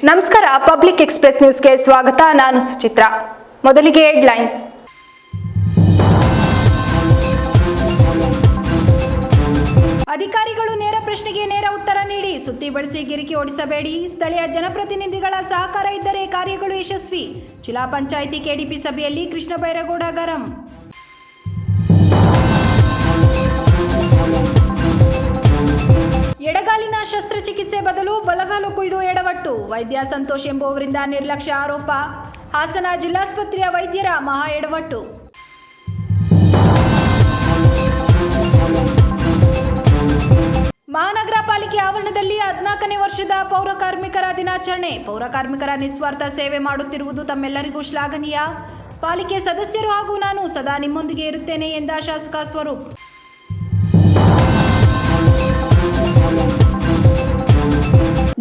ನಮಸ್ಕಾರ. Public express ನ್ಯೂಸ್ಗೆ ಸ್ವಾಗತ. ನಾನು ಸುಚಿತ್ರಾ. ಮೊದಲಿಗೆ ಹೆಡ್ಲೈನ್ಸ್. ಅಧಿಕಾರಿಗಳು ನೇರ ಪ್ರಶ್ನೆಗೆ ನೇರ ಉತ್ತರ ನೀಡಿ, ಸುತ್ತಿ ಬಳಸಿ ಗಿರಿಕಿ ಓಡಿಸಬೇಡಿ. ಸ್ಥಳೀಯ ಜನಪ್ರತಿನಿಧಿಗಳ ಸಹಕಾರ ಇದ್ದರೆ ಕಾರ್ಯಗಳು ಯಶಸ್ವಿ. ಜಿಲ್ಲಾ ಪಂಚಾಯಿತಿ ಕೆಡಿಪಿ ಸಭೆಯಲ್ಲಿ ಕೃಷ್ಣ ಬೈರೇಗೌಡ ಗರಂ. ಎಡಗಾಲಿನ ಶಸ್ತ್ರಚಿಕಿತ್ಸೆ ಬದಲು ಬಲಗಾಲು ಕೊಯ್ದು ಎಡವಟ್ಟು. ವೈದ್ಯ ಸಂತೋಷ್ ಎಂಬುವವರಿಂದ ನಿರ್ಲಕ್ಷ್ಯ ಆರೋಪ. ಹಾಸನ ಜಿಲ್ಲಾಸ್ಪತ್ರೆಯ ವೈದ್ಯರ ಮಹಾ ಎಡವಟ್ಟು. ಮಹಾನಗರ ಪಾಲಿಕೆ ಆವರಣದಲ್ಲಿ 14ನೇ ವರ್ಷದ ಪೌರ ಕಾರ್ಮಿಕರ ದಿನಾಚರಣೆ. ಪೌರ ಕಾರ್ಮಿಕರ ನಿಸ್ವಾರ್ಥ ಸೇವೆ ಮಾಡುತ್ತಿರುವುದು ತಮ್ಮೆಲ್ಲರಿಗೂ ಶ್ಲಾಘನೀಯ. ಪಾಲಿಕೆ ಸದಸ್ಯರು ಹಾಗೂ ನಾನು ಸದಾ ನಿಮ್ಮೊಂದಿಗೆ ಇರುತ್ತೇನೆ ಎಂದ ಶಾಸಕ ಸ್ವರೂಪ್.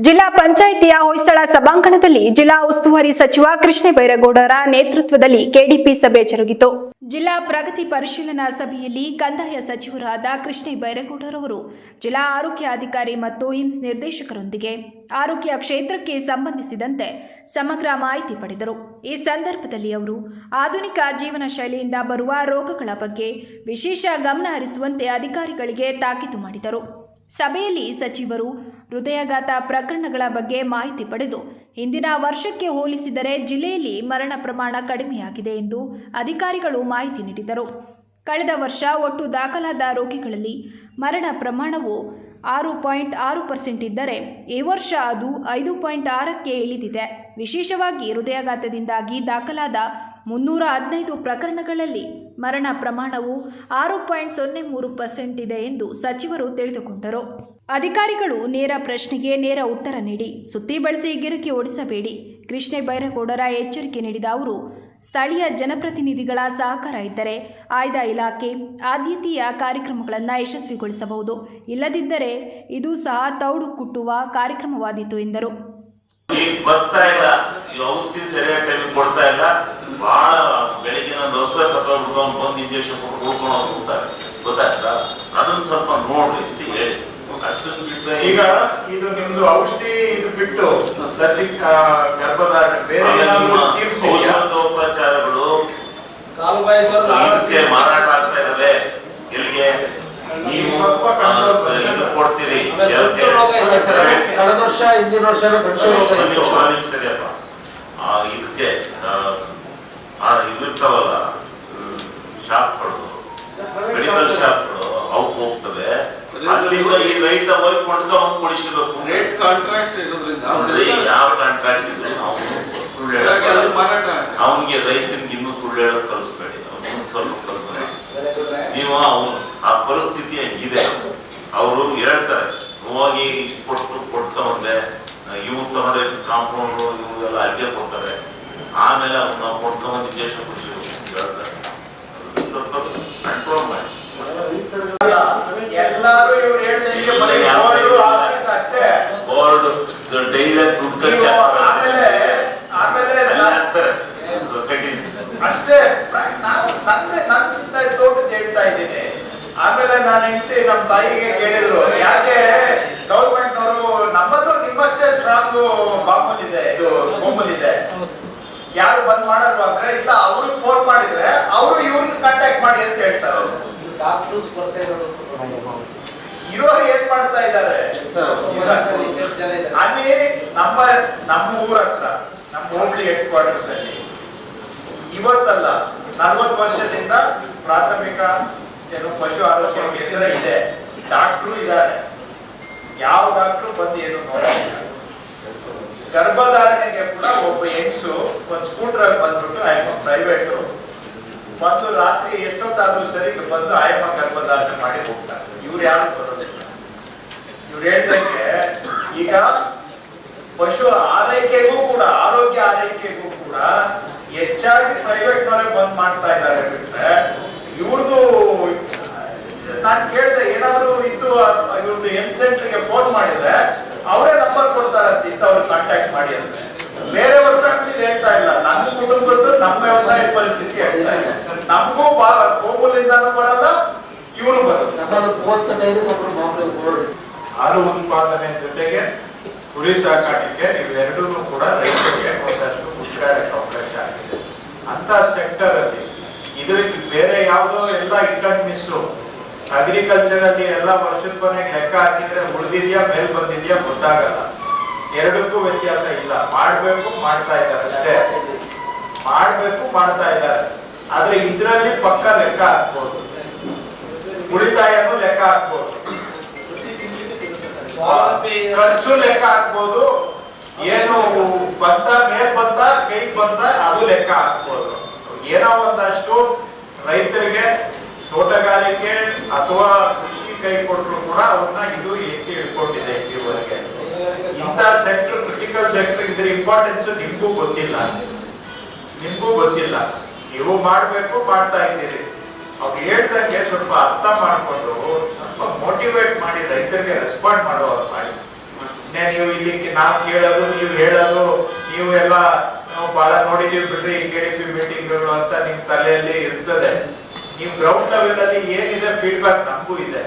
ಜಿಲ್ಲಾ ಪಂಚಾಯಿತಿಯ ಹೊಯ್ಸಳ ಸಭಾಂಗಣದಲ್ಲಿ ಜಿಲ್ಲಾ ಉಸ್ತುವಾರಿ ಸಚಿವ ಕೃಷ್ಣ ಬೈರೇಗೌಡರ ನೇತೃತ್ವದಲ್ಲಿ ಕೆಡಿಪಿ ಸಭೆ ಜರುಗಿತು. ಜಿಲ್ಲಾ ಪ್ರಗತಿ ಪರಿಶೀಲನಾ ಸಭೆಯಲ್ಲಿ ಕಂದಾಯ ಸಚಿವರಾದ ಕೃಷ್ಣ ಬೈರೇಗೌಡರವರು ಜಿಲ್ಲಾ ಆರೋಗ್ಯ ಅಧಿಕಾರಿ ಮತ್ತು ಹಿಮ್ಸ್ ನಿರ್ದೇಶಕರೊಂದಿಗೆ ಆರೋಗ್ಯ ಕ್ಷೇತ್ರಕ್ಕೆ ಸಂಬಂಧಿಸಿದಂತೆ ಸಮಗ್ರ ಮಾಹಿತಿ ಪಡೆದರು. ಈ ಸಂದರ್ಭದಲ್ಲಿ ಅವರು ಆಧುನಿಕ ಜೀವನ ಶೈಲಿಯಿಂದ ಬರುವ ರೋಗಗಳ ಬಗ್ಗೆ ವಿಶೇಷ ಗಮನ ಹರಿಸುವಂತೆ ಅಧಿಕಾರಿಗಳಿಗೆ ತಾಕೀತು ಮಾಡಿದರು. ಸಭೆಯಲ್ಲಿ ಸಚಿವರು ಹೃದಯಾಘಾತ ಪ್ರಕರಣಗಳ ಬಗ್ಗೆ ಮಾಹಿತಿ ಪಡೆದು ಹಿಂದಿನ ವರ್ಷಕ್ಕೆ ಹೋಲಿಸಿದರೆ ಜಿಲ್ಲೆಯಲ್ಲಿ ಮರಣ ಪ್ರಮಾಣ ಕಡಿಮೆಯಾಗಿದೆ ಎಂದು ಅಧಿಕಾರಿಗಳು ಮಾಹಿತಿ ನೀಡಿದರು. ಕಳೆದ ವರ್ಷ ಒಟ್ಟು ದಾಖಲಾದ ರೋಗಿಗಳಲ್ಲಿ ಮರಣ ಪ್ರಮಾಣವು 6.6% ಇದ್ದರೆ ಈ ವರ್ಷ ಅದು 5.6ಕ್ಕೆ ಇಳಿದಿದೆ. ವಿಶೇಷವಾಗಿ ಹೃದಯಾಘಾತದಿಂದಾಗಿ ದಾಖಲಾದ 315 ಪ್ರಕರಣಗಳಲ್ಲಿ ಮರಣ ಪ್ರಮಾಣವು 6.03% ಇದೆ ಎಂದು ಸಚಿವರು ತಿಳಿದುಕೊಂಡರು. ಅಧಿಕಾರಿಗಳು ನೇರ ಪ್ರಶ್ನೆಗೆ ನೇರ ಉತ್ತರ ನೀಡಿ, ಸುತ್ತಿ ಬಳಸಿ ಗಿರಕಿ ಓಡಿಸಬೇಡಿ. ಕೃಷ್ಣ ಬೈರೇಗೌಡರ ಎಚ್ಚರಿಕೆ ನೀಡಿದ ಅವರು, ಸ್ಥಳೀಯ ಜನಪ್ರತಿನಿಧಿಗಳ ಸಹಕಾರ ಇದ್ದರೆ ಆಯ್ದ ಇಲಾಖೆ ಆದ್ಯತೆಯ ಕಾರ್ಯಕ್ರಮಗಳನ್ನು ಯಶಸ್ವಿಗೊಳಿಸಬಹುದು. ಇಲ್ಲದಿದ್ದರೆ ಇದು ಸಹ ತೌಡು ಕುಟ್ಟುವ ಕಾರ್ಯಕ್ರಮವಾದೀತು ಎಂದರು. ಈಗ ಇದು ನಿಮ್ದು ಔಷಧಿ ಇದು ಬಿಟ್ಟು ಗರ್ಭಧಾರಣೆ ಬೇರೆ ಔಷಧೋಪಚಾರಗಳು ಮಾರಾಟ ಆಗ್ತಾ ಇದಾವೆ. ಎಲ್ಲಿಗೆ ನೀವು ಸ್ವಲ್ಪ ಕೊಡ್ತೀರಿ? ಕಳೆದ ವರ್ಷ ಹಿಂದಿನ ವರ್ಷ ಇದಕ್ಕೆ ಇದಿರ್ತಾವಲ್ಲ ಶಾಪ್ಗಳು, ಮೆಡಿಕಲ್ ಶಾಪ್ಗಳು, ಅವು ಹೋಗ್ತವೆ. ಅಲ್ಲಿಂದ ಈ ರೈತ ಹೋಗಿ ಕೊಂಡ್ಕೊಂಡ್ ಕೊಡಿಸಬೇಕು. ರೇಟ್ ಕಾಂಟ್ರಾಕ್ಟ್ ಇರೋದ್ರಿಂದ ಯಾವ ಕಾಂಟ್ರಾಕ್ಟ್ ಇದ್ರು ಅವನಿಗೆ ರೈತನಿಗೆ ಇನ್ನೂ ಸುಳ್ಳು ಹೇಳೋದು ಕಲಿಸ್ಬೇಡಿ. ಅವ್ನು ಸ್ವಲ್ಪ ಕಲ್ಪನೆ ನೀವು ಆ ಪರಿಸ್ಥಿತಿ ಇದೆ. ಅವರು ಹೇಳ್ತಾರೆ, ಹೋಗಿ ಇಷ್ಟು ಕೊಡ್ತವಂದೆ ಇವು ತಗೊಂಡೆ ಕಾಂಪೌಂಡ್ ಇವೆಲ್ಲ ಅಲ್ಲಿಗೆ ಕೊಡ್ತಾರೆ. ಆಮೇಲೆ ಅವ್ನ ಕೊಡ್ತವಂದು ಇಂಜೆಕ್ಷನ್ ಕೊಡಿಸಬೇಕು ಹೇಳ್ತಾರೆ. ಸ್ವಲ್ಪ ಕಂಟ್ರೋಲ್ ಮಾಡಿ. ಎಲ್ಲರೂ ಇವ್ರು ಹೇಳ್ದಂಗೆ ಅಷ್ಟೇ ಬೋರ್ಡ್ ಡೈಲಿ ದುಡ್ಡು ಸೊಸೈಟಿ ಅಷ್ಟೇ. ನನ್ನ ತೋಟದ ಹೇಳ್ತಾ ಇದ್ದೀನಿ. ಆಮೇಲೆ ನಾನು ಹೆಂಡತಿ ನಮ್ಮ ತಾಯಿಗೆ ಕೇಳಿದ್ರು, ಯಾಕೆ ಗೌರ್ಮೆಂಟ್ ಅವರು ನಮ್ಮದು ನಿಮ್ಮಷ್ಟೇ ಸ್ಟ್ರಾಂಗ್ ಬಾಂಬಲ್ ಇದೆ, ಇದು ಬೋಂಬಲ್ ಇದೆ, ಯಾರು ಬಂದ್ ಮಾಡಲ್ವಾ ಅಂದ್ರೆ ಇಲ್ಲ, ಅವ್ರಿಗೆ ಫೋನ್ ಮಾಡಿದ್ರೆ ಅವರು ಇವ್ರನ್ನ ಕಾಂಟ್ಯಾಕ್ಟ್ ಮಾಡಿ ಅಂತ ಹೇಳ್ತಾರೆ. ಡಾಕ್ಟರ್ಸ್ ಬರ್ತಾ ಇರೋದು ಇರೋರು ಏನ್ ಮಾಡ್ತಾ ಇದ್ದಾರೆ ಅಲ್ಲಿ ನಮ್ಮ ಊರ ಹತ್ರ ನಮ್ಮ ಹೋಬಳಿ ಹೆಡ್ ಕ್ವಾರ್ಟರ್ಸ್ ಅಲ್ಲಿ ಇವತ್ತಲ್ಲ 40 ವರ್ಷದಿಂದ ಪ್ರಾಥಮಿಕ ಪಶು ಆರೋಗ್ಯ ಕೇಂದ್ರ ಇದೆ. ಡಾಕ್ಟ್ರು ಇದ್ದಾರೆ. ಯಾವ ಡಾಕ್ಟ್ರು ಬಂದು ಏನು ನೋಡಿಲ್ಲ. ಗರ್ಭಧಾರಣೆಗೆ ಕೂಡ ಒಬ್ಬ ಹೆಂಗಸು ಒಂದು ಸ್ಕೂಟರ್ ಬಂದ್ಬಿಟ್ಟು ಆಯ್ತು ಪ್ರೈವೇಟ್ ಬಂದು ರಾತ್ರಿ ಎಷ್ಟೊತ್ತಾದ್ರೂ ಸರಿ ಬಂದು ಆಯಮ್ಮ ಗರ್ಭಧಾರಣೆ ಮಾಡಿ ಹೋಗ್ತಾರೆ. ಇವ್ರು ಯಾರು ಬರೋದಿಲ್ಲ. ಇವ್ರು ಹೇಳ್ದಂಗೆ ಈಗ ಪಶು ಆರೈಕೆಗೂ ಕೂಡ ಆರೋಗ್ಯ ಆರೈಕೆಗೂ ಕೂಡ ಹೆಚ್ಚಾಗಿ ಪ್ರೈವೇಟ್ ನವರೇ ಬಂದ್ ಮಾಡ್ತಾ ಇದ್ದಾರೆ ಬಿಟ್ರೆ ಇವ್ರದ್ದು ನಾನು ಕೇಳಿದೆ, ಏನಾದ್ರು ಇದ್ದು ಇವ್ರದ್ದು ಹೆಲ್ತ್ ಸೆಂಟರ್ಗೆ ಫೋನ್ ಮಾಡಿದ್ರೆ ಅವರೇ ನಂಬರ್ ಕೊಡ್ತಾರಂತೆ, ಇಂಥವ್ರು ಕಾಂಟ್ಯಾಕ್ಟ್ ಮಾಡಿ ಅಂತ. ಬೇರೆ ವರ್ಷ ಹೇಳ್ತಾ ಇಲ್ಲ. ನಮ್ಮ ಕುಟುಂಬದ್ದು ನಮ್ಮ ವ್ಯವಸಾಯದ ಪರಿಸ್ಥಿತಿ ಹೇಳ್ತಾ ಇಲ್ಲ. ನಮಗೂ ಗೋಕುಲಿಂದಾನು ಬರಲ್ಲ, ಇವರು ಬರಲ್ಲ. ಹಾಲು ಉತ್ಪಾದನೆ ಜೊತೆಗೆ ಕುರಿ ಸಾಕಾಣಿಕೆ ಇವೆರಡೂ ಕೂಡ ರೈತರಿಗೆ ಒಂದಷ್ಟು ಮುಸ್ಕಾರಕ್ಕೆ ಅವಕಾಶ ಆಗಿದೆ. ಅಂತ ಸೆಕ್ಟರ್ ಅಲ್ಲಿ ಇದಕ್ಕೆ ಬೇರೆ ಯಾವುದೋ ಎಲ್ಲ ಇಟ್ ಅಂಡ್ ಮಿಸ್ಸು ಅಗ್ರಿಕಲ್ಚರ್ ಅಲ್ಲಿ ಎಲ್ಲ ವರ್ಷದ ಕೊನೆಗೆ ಲೆಕ್ಕ ಹಾಕಿದ್ರೆ ಉಳಿದಿದ್ಯಾ ಮೇಲ್ ಬಂದಿದ್ಯಾ ಗೊತ್ತಾಗಲ್ಲ. ಎರಡಕ್ಕೂ ವ್ಯತ್ಯಾಸ ಇಲ್ಲ. ಮಾಡ್ಬೇಕು ಮಾಡ್ತಾ ಇದ್ದಾರೆ ಅಷ್ಟೇ, ಮಾಡ್ಬೇಕು ಮಾಡ್ತಾ ಇದ್ದಾರೆ. ಆದ್ರೆ ಇದ್ರಲ್ಲಿ ಪಕ್ಕ ಲೆಕ್ಕ ಹಾಕ್ಬೋದು, ಉಳಿತಾಯನೂ ಲೆಕ್ಕ ಹಾಕ್ಬೋದು, ಖರ್ಚು ಲೆಕ್ಕ ಹಾಕ್ಬೋದು, ಏನು ಬಂತ ಮೇಲ್ ಬಂತ ಕೈಗೆ ಬಂತ ಅದು ಲೆಕ್ಕ ಹಾಕ್ಬೋದು. ಏನೋ ಒಂದಷ್ಟು ರೈತರಿಗೆ ತೋಟಗಾರಿಕೆ ಅಥವಾ ಕೃಷಿ ಕೈ ಕೊಟ್ಟರು ಕೂಡ ಅವ್ರನ್ನ ಇದು ಎತ್ತಿ ಹಿಡ್ಕೊಂಡಿದೆ ಇಲ್ಲಿವರೆಗೆ. ಇಂಥ ಸೆಕ್ಟರ್, ಕ್ರಿಟಿಕಲ್ ಸೆಕ್ಟರ್, ಇದ್ರ ಇಂಪಾರ್ಟೆನ್ಸ್ ನಿಮ್ಗೂ ಗೊತ್ತಿಲ್ಲ. ನೀವು ಮಾಡ್ಬೇಕು ಮಾಡ್ತಾ ಇದ್ದೀರಿ. ಅವ್ರು ಹೇಳ್ದಂಗೆ ಸ್ವಲ್ಪ ಅರ್ಥ ಮಾಡ್ಕೊಂಡು ಸ್ವಲ್ಪ ಮೋಟಿವೇಟ್ ಮಾಡಿ ರೈತರಿಗೆ ರೆಸ್ಪಾಂಡ್ ಮಾಡೋರು ಮಾಡಿ. ನೀವು ಇಲ್ಲಿ ನಾವು ಕೇಳೋದು ನೀವು ಹೇಳೋದು ನೀವು ಎಲ್ಲ ನಾವು ಬಹಳ ನೋಡಿದೀವಿ ಬಿಡ್ರಿ KDP ಮೀಟಿಂಗ್ಗಳು ಅಂತ ನಿಮ್ ತಲೆಯಲ್ಲಿ ಇರ್ತದೆ. ನೀವು ಗ್ರೌಂಡ್ ಲೆವೆಲ್ ಅಲ್ಲಿ ಏನಿದೆ ಫೀಡ್ಬ್ಯಾಕ್ ನಮಗೂ ಇದೆ.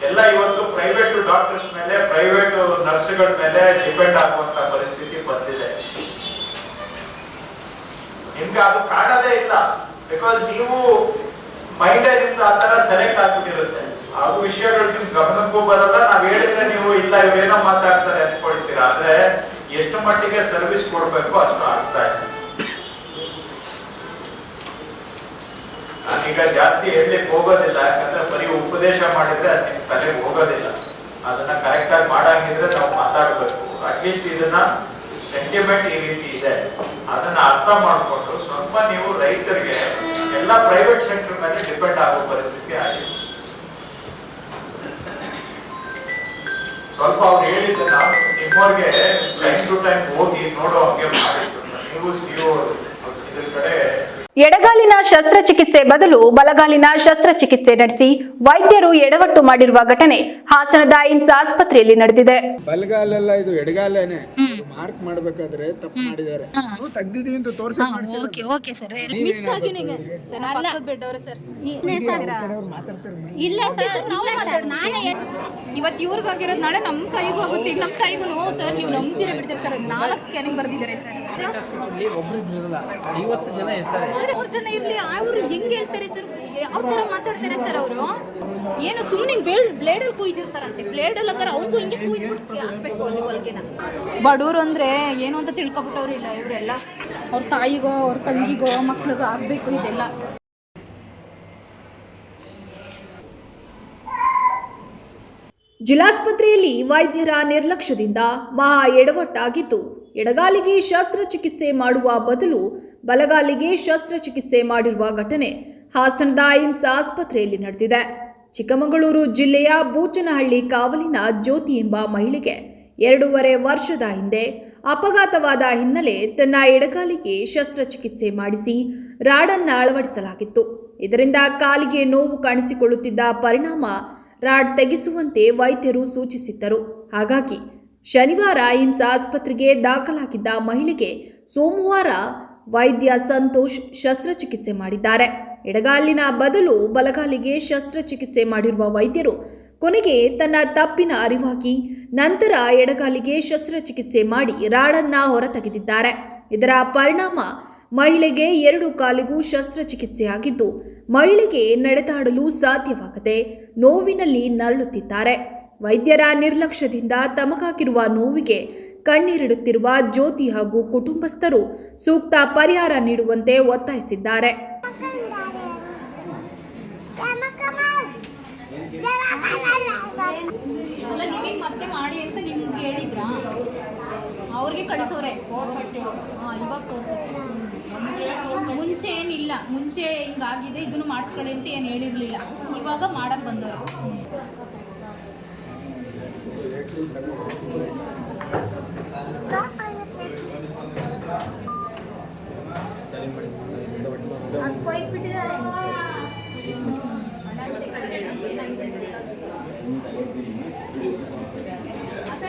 ಎಲ್ಲ ಇವತ್ತು ಪ್ರೈವೇಟ್ ಡಾಕ್ಟರ್ಸ್ ಮೇಲೆ ಪ್ರೈವೇಟ್ ನರ್ಸ್ಗಳ ಮೇಲೆ ಡಿಪೆಂಡ್ ಆಗುವಂತ ಪರಿಸ್ಥಿತಿ ಬಂದಿದೆ. ನಿಮ್ಗೆ ಅದು ಕಾಣದೇ ಇಲ್ಲ. ಬಿಕಾಸ್ ನೀವು ಮೈಂಡ್ ನಿಮ್ದು ಆತರ ಸೆಲೆಕ್ಟ್ ಆಗ್ಬಿಟ್ಟಿರುತ್ತೆ. ಆ ವಿಷಯಗಳು ನಿಮ್ ಗಮನಕ್ಕೂ ಬರಲ್ಲ. ನಾವ್ ಹೇಳಿದ್ರೆ ನೀವು ಇಲ್ಲ ಇವೇನೋ ಮಾತಾಡ್ತಾರೆ ಅನ್ಕೊಳ್ತೀರಾ. ಆದ್ರೆ ಎಷ್ಟು ಮಟ್ಟಿಗೆ ಸರ್ವಿಸ್ ಕೊಡ್ಬೇಕು ಅಷ್ಟು ಆಗ್ತಾ ಇದೆ. ನಾನೀಗ ಜಾಸ್ತಿ ಹೇಳಲಿಕ್ಕೆ ಹೋಗೋದಿಲ್ಲ, ಯಾಕಂದ್ರೆ ಬರೀ ಉಪದೇಶ ಮಾಡಿದ್ರೆ ಅದು ನಿಮ್ ತಲೆಗೆ ಹೋಗೋದಿಲ್ಲ. ಅದನ್ನ ಕರೆಕ್ಟ್ ಆಗಿ ಮಾಡಂಗಿದ್ರೆ ನಾವು ಮಾತಾಡ್ಬೇಕು. ಅಟ್ಲೀಸ್ಟ್ ಇದನ್ನ ಸೆಂಟಿಮೆಂಟ್ ಈ ರೀತಿ ಇದೆ, ಅದನ್ನ ಅರ್ಥ ಮಾಡ್ಕೊಂಡು ಸ್ವಲ್ಪ ನೀವು ರೈತರಿಗೆ ಎಲ್ಲ ಪ್ರೈವೇಟ್ ಸೆಕ್ಟರ್ ಮೇಲೆ ಡಿಪೆಂಡ್ ಆಗೋ ಪರಿಸ್ಥಿತಿ ಆಗಿದೆ. ಸ್ವಲ್ಪ ಅವ್ರು ಹೇಳಿದ್ದೆ ನಾವು ನಿಮ್ಮವ್ರಿಗೆ ಟೈಮ್ ಟು ಟೈಮ್ ಹೋಗಿ ನೋಡೋ ಹಾಗೆ ಮಾಡಿದ್ರು. ನೀವು CO ಇದ್ರ ಕಡೆ ಎಡಗಾಲಿನ ಶಸ್ತ್ರಚಿಕಿತ್ಸೆ ಬದಲು ಬಲಗಾಲಿನ ಶಸ್ತ್ರಚಿಕಿತ್ಸೆ ನಡೆಸಿ ವೈದ್ಯರು ಎಡವಟ್ಟು ಮಾಡಿರುವ ಘಟನೆ ಹಾಸನದ ಏಮ್ಸ್ ಆಸ್ಪತ್ರೆಯಲ್ಲಿ ನಡೆದಿದೆ. ಬಲಗಾಲೆಲ್ಲ ಇದು ಎಡಗಾಲೇನೆ. ಮಾರ್ಕ್ ಮಾಡಬೇಕಾದ್ರೆ ತಪ್ಪು ಮಾಡಿದ್ದಾರೆ. ನಾವು ತೆಗ್ದಿದೀವಿ ಅಂತ ತೋರಿಸಿ ಓಕೆ ಓಕೆ ಸರ್ ಮಿಸ್ ಆಗಿದೆ ಸರ್. ನಾನು ಪಕ್ಕದ ಬೆಡ್ ಅವರು ಸರ್ ಇಲ್ಲ ಸರ್ ನಾವು ಮಾತಾಡೋಣ. ನಾನೇ ಇವತ್ತು ಇವ್ರಿಗೆ ಆಗಿರೋದು ನಾಳೆ ನಮ್ಮ ಕೈಗೂ ಆಗುತ್ತೆ. ಈಗ ನಮ್ಮ ಕೈಗೂ ಸರ್ ನೀವು ನಂಬ್ತೀರಾ ಬಿಡ್ತೀರಾ ಸರ್. 4 ಸ್ಕ್ಯಾನಿಂಗ್ ಬರ್ದಿದ್ದಾರೆ ಸರ್. ಒಬ್ರು ಇರಲ್ಲ, 50 ಜನ ಇರ್ತಾರೆ. 3 ಜನ ಇರ್ಲಿ, ಅವ್ರು ಹೆಂಗ್ ಹೇಳ್ತಾರೆ ಸರ್? ಯಾವ ತರ ಮಾತಾಡ್ತಾರೆ ಸರ್ ಅವರು? ಏನು ಸುಮ್ಮನೆ ಬ್ಲೇಡಲ್ಲಿ ಕುಯ್ದಿರ್ತಾರಂತೆ. ಬ್ಲೇಡಲ್ಲಿ ಹಾಕರ ಅವ್ರಿಗೂ ಹಿಂಗೆ ಕುಯ್ದು ಹಾಕ್ಬೇಕು ಅಲ್ಲಿ ಹೊಲ್ಗೆನ. ಬಡವರು ಅಂದ್ರೆ ಏನು ಅಂತ ತಿಳ್ಕೊಬಿಟ್ಟವ್ರು ಇಲ್ಲ ಇವರೆಲ್ಲ. ಅವ್ರ ತಾಯಿಗೋ ಅವ್ರ ತಂಗಿಗೋ ಮಕ್ಳಿಗೋ ಆಗ್ಬೇಕು ಇದೆಲ್ಲ. ಜಿಲ್ಲಾಸ್ಪತ್ರೆಯಲ್ಲಿ ವೈದ್ಯರ ನಿರ್ಲಕ್ಷ್ಯದಿಂದ ಮಹಾ ಎಡವಟ್ಟಾಗಿದ್ದು, ಎಡಗಾಲಿಗೆ ಶಸ್ತ್ರಚಿಕಿತ್ಸೆ ಮಾಡುವ ಬದಲು ಬಲಗಾಲಿಗೆ ಶಸ್ತ್ರಚಿಕಿತ್ಸೆ ಮಾಡಿರುವ ಘಟನೆ ಹಾಸನದ ಏಮ್ಸ್ ಆಸ್ಪತ್ರೆಯಲ್ಲಿ ನಡೆದಿದೆ. ಚಿಕ್ಕಮಗಳೂರು ಜಿಲ್ಲೆಯ ಬೂಚನಹಳ್ಳಿ ಕಾವಲಿನ ಜ್ಯೋತಿ ಎಂಬ ಮಹಿಳೆಗೆ 2.5 ವರ್ಷದ ಹಿಂದೆ ಅಪಘಾತವಾದ ಹಿನ್ನೆಲೆ ತನ್ನ ಎಡಗಾಲಿಗೆ ಶಸ್ತ್ರಚಿಕಿತ್ಸೆ ಮಾಡಿಸಿ ರಾಡನ್ನು ಅಳವಡಿಸಲಾಗಿತ್ತು. ಇದರಿಂದ ಕಾಲಿಗೆ ನೋವು ಕಾಣಿಸಿಕೊಳ್ಳುತ್ತಿದ್ದ ಪರಿಣಾಮ ರಾಡ್ ತೆಗೆಸುವಂತೆ ವೈದ್ಯರು ಸೂಚಿಸಿದ್ದರು. ಹಾಗಾಗಿ ಶನಿವಾರ ಏಮ್ಸ್ ಆಸ್ಪತ್ರೆಗೆ ದಾಖಲಾಗಿದ್ದ ಮಹಿಳೆಗೆ ಸೋಮವಾರ ವೈದ್ಯ ಸಂತೋಷ್ ಶಸ್ತ್ರಚಿಕಿತ್ಸೆ ಮಾಡಿದ್ದಾರೆ. ಎಡಗಾಲಿನ ಬದಲು ಬಲಗಾಲಿಗೆ ಶಸ್ತ್ರಚಿಕಿತ್ಸೆ ಮಾಡಿರುವ ವೈದ್ಯರು ಕೊನೆಗೆ ತನ್ನ ತಪ್ಪಿನ ಅರಿವಾಗಿ ನಂತರ ಎಡಗಾಲಿಗೆ ಶಸ್ತ್ರಚಿಕಿತ್ಸೆ ಮಾಡಿ ರಾಡನ್ನ ಹೊರತೆಗೆದಿದ್ದಾರೆ. ಇದರ ಪರಿಣಾಮ ಮಹಿಳೆಗೆ 2 ಕಾಲಿಗೂ ಶಸ್ತ್ರಚಿಕಿತ್ಸೆಯಾಗಿದ್ದು, ಮಹಿಳೆಗೆ ನಡೆದಾಡಲು ಸಾಧ್ಯವಾಗದೆ ನೋವಿನಲ್ಲಿ ನರಳುತ್ತಿದ್ದಾರೆ. ವೈದ್ಯರ ನಿರ್ಲಕ್ಷ್ಯದಿಂದ ತಮಗಾಗಿರುವ ನೋವಿಗೆ ಕಣ್ಣೀರಿಡುತ್ತಿರುವ ಜ್ಯೋತಿ ಹಾಗೂ ಕುಟುಂಬಸ್ಥರು ಸೂಕ್ತ ಪರಿಹಾರ ನೀಡುವಂತೆ ಒತ್ತಾಯಿಸಿದ್ದಾರೆ. ಅಲ್ಲ ನಿಮಗೆ ಮತ್ತೆ ಮಾಡಿ ಅಂತ ನಿಮ್ಗೆ ಹೇಳಿದ್ರಾ? ಅವ್ರಿಗೆ ಕಳಿಸೋರೆ ಇವಾಗ ತೋರಿಸೋದು. ಮುಂಚೆ ಏನಿಲ್ಲ, ಮುಂಚೆ ಹಿಂಗಾಗಿದೆ ಇದನ್ನು ಮಾಡಿಸ್ಕೊಳ್ಳಿ ಅಂತ ಏನು ಹೇಳಿರಲಿಲ್ಲ. ಇವಾಗ ಮಾಡಕ್ಕೆ ಬಂದವರು.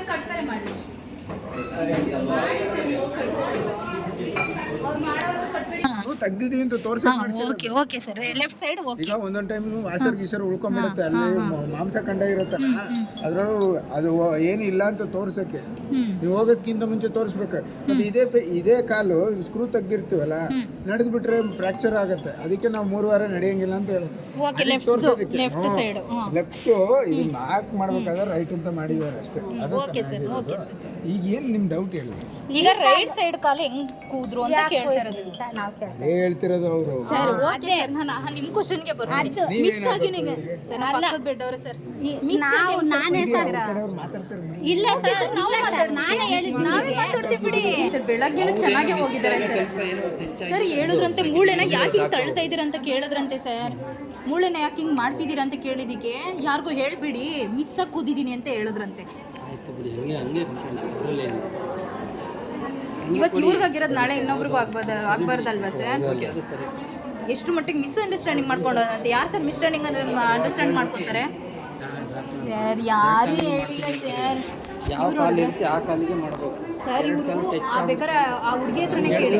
ಕಟ್ತಾರೆ ಮಾಡಿ ಸರ್, ನೀವು ಕಟ್ತಾರೆ ಅವ್ರು ಮಾಡೋರು ಕಟ್ಬಿಡಿ. ತೆಗ್ದಿದೀವಿ ಅಂತ ತೋರ್ಸಕ್ okay okay sir left side okay ಈಗ ಒಂದೊಂದು ಟೈಮ್ ವಾಷರ್ ಗೀಷರ್ ಉಳ್ಕೊಂಡ್ಬಿಡುತ್ತೆ ಅಲ್ಲಿ ಮಾಂಸ ಕಂಡ ಇರುತ್ತಲ್ಲ ಅದ್ರೊಳಗೆ ಅದು ಏನು ಇಲ್ಲ ಅಂತ ತೋರ್ಸಕ್ಕೆ ನೀವು ಹೋಗೋದಕ್ಕಿಂತ ಮುಂಚೆ ತೋರಿಸ್ಬೇಕು. ಮತ್ತೆ ಇದೇ ಕಾಲು ಸ್ಕ್ರೂ ತೆಗ್ದಿರ್ತೀವಲ್ಲ ನಡೆದ್ ಬಿಟ್ರೆ ಫ್ರಾಕ್ಚರ್ ಆಗುತ್ತೆ. ಅದಕ್ಕೆ ನಾವು 3 ವಾರ ನಡೆಯಂಗಿಲ್ಲ ಅಂತ ಹೇಳೋದು. ತೋರ್ಸೋದಕ್ಕೆ ಲೆಫ್ಟ್ ಇದು ಮಾರ್ಕ್ ಮಾಡ್ಬೇಕಾದ್ರೆ ರೈಟ್ ಅಂತ ಮಾಡಿದ್ದಾರೆ ಅಷ್ಟೇ. Okay sir okay sir. ಈಗ ಏನ್ ನಿಮ್ ಡೌಟ್ ಹೇಳಿ? ಈಗ ರೈಟ್ ಸೈಡ್ ಕಾಲು ಹೆಂಗ್ ಕೂದ್ರು ಅಂತ ಕೇಳ್ತಾ ಇರೋದು. ಅದೇ ಹೇಳ್ತಿರೋದು ಅವರು. ಸರ್ ಓಕೆ ಸರ್, ನಾನು ನಿಮ್ ಕ್ವಶನ್ಗೆ ಬರ್ತೀನಿ. ಮಿಸ್ ಆಗಿ ನಿಮಗೆ ಸರ್ ಪಕ್ಕದ ಬೆಡ್ ಅವರು ಸರ್ ನಾನೇ ಸರ್ ಮಾತಾಡ್ತಾರೆ. ಇಲ್ಲ ಸರ್ ನಾನೇ ಹೇಳಿದ್ದು ನಾವೇ ಮಾತಾಡ್ತೀವಿ ಬಿಡಿ ಸರ್. ಬೆಳಗ್ಗೆನೂ ಚೆನ್ನಾಗಿ ಹೋಗಿದ್ದಾರೆ ಸರ್. ಸರ್ ಹೇಳಿದ್ರಂತೆ ಮೂಳೆನ ಯಾಕೆ ಹಿಂಗ್ ತಳ್ತಾ ಇದೀರ ಅಂತ ಕೇಳಿದ್ರಂತೆ ಸರ್. ಮೂಳೆನ ಯಾಕೆ ಹಿಂಗ್ ಮಾಡ್ತಿದ್ದೀರಾ ಅಂತ ಕೇಳಿದಿಕ್ಕೆ ಯಾರಿಗೂ ಹೇಳ್ಬಿಡಿ ಮಿಸ್ ಆಗಿ ಕೂದಿದ್ದೀನಿ ಅಂತ ಹೇಳಿದ್ರಂತೆ. ಇವತ್ತು ಇವ್ರಿಗಾಗಿರೋದು ನಾಳೆ ಇನ್ನೊಬ್ರಿಗೂ ಆಗ್ಬಾರ್ದಲ್ವಾ ಸರ್? ಎಷ್ಟು ಮಟ್ಟಿಗೆ ಮಿಸ್ ಅಂಡರ್ಸ್ಟ್ಯಾಂಡಿಂಗ್ ಮಾಡ್ಕೊಂಡಂತೆ. ಯಾರು ಸರ್ ಮಿಸ್ ಅಂಡರ್ಸ್ಟ್ಯಾಂಡ್ ಮಾಡ್ಕೊತಾರೆ ಸರ್? ಯಾರು ಹೇಳಿಲ್ಲ ಸರ್. ಸರ್ ಇವರು ಬೇಕಾದ್ರೆ ಆ ಹುಡುಗಿ ಹತ್ರನೇ ಕೇಳಿ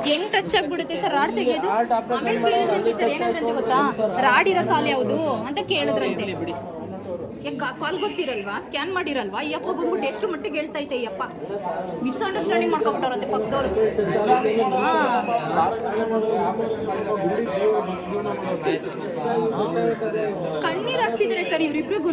ಹೆಂಗ್ ಟಚ್ ಆಗ್ಬಿಡುತ್ತೆ ಸರ್ ರಾಡ್ ತೆಗೆಯೋದು. ಆಮೇಲೆ ಕೇಳಿದ್ರಂತೆ ಸರ್ ಏನಂದ್ರಂತೆ ಗೊತ್ತಾ, ರಾಡ್ ಇರೋ ಕಾಲು ಯಾವುದು ಅಂತ ಕೇಳಿದ್ರಂತೆ. ಕಾಲ್ ಗೊತ್ತಿರಲ್ವಾ, ಸ್ಕ್ಯಾನ್ ಮಾಡಿರಲ್ವಾ? ಯಪ್ಪ ಬಂದ್ಬಿಟ್ಟು ಎಷ್ಟು ಮಟ್ಟಿಗೆ ಹೇಳ್ತಾ ಐತೆ ಯಪ್ಪ. ಮಿಸ್ ಅಂಡರ್ಸ್ಟ್ಯಾಂಡಿಂಗ್ ಮಾಡ್ಕೊಬಿಟ್ಟವ್ರಂತೆ ಪಕ್ಕದವ್ರು. ಕಣ್ಣೀರ್ ಹಾಕ್ತಿದ್ದಾರೆ ಸರ್ ಇವ್ರಿಬ್ರಿಗೂ.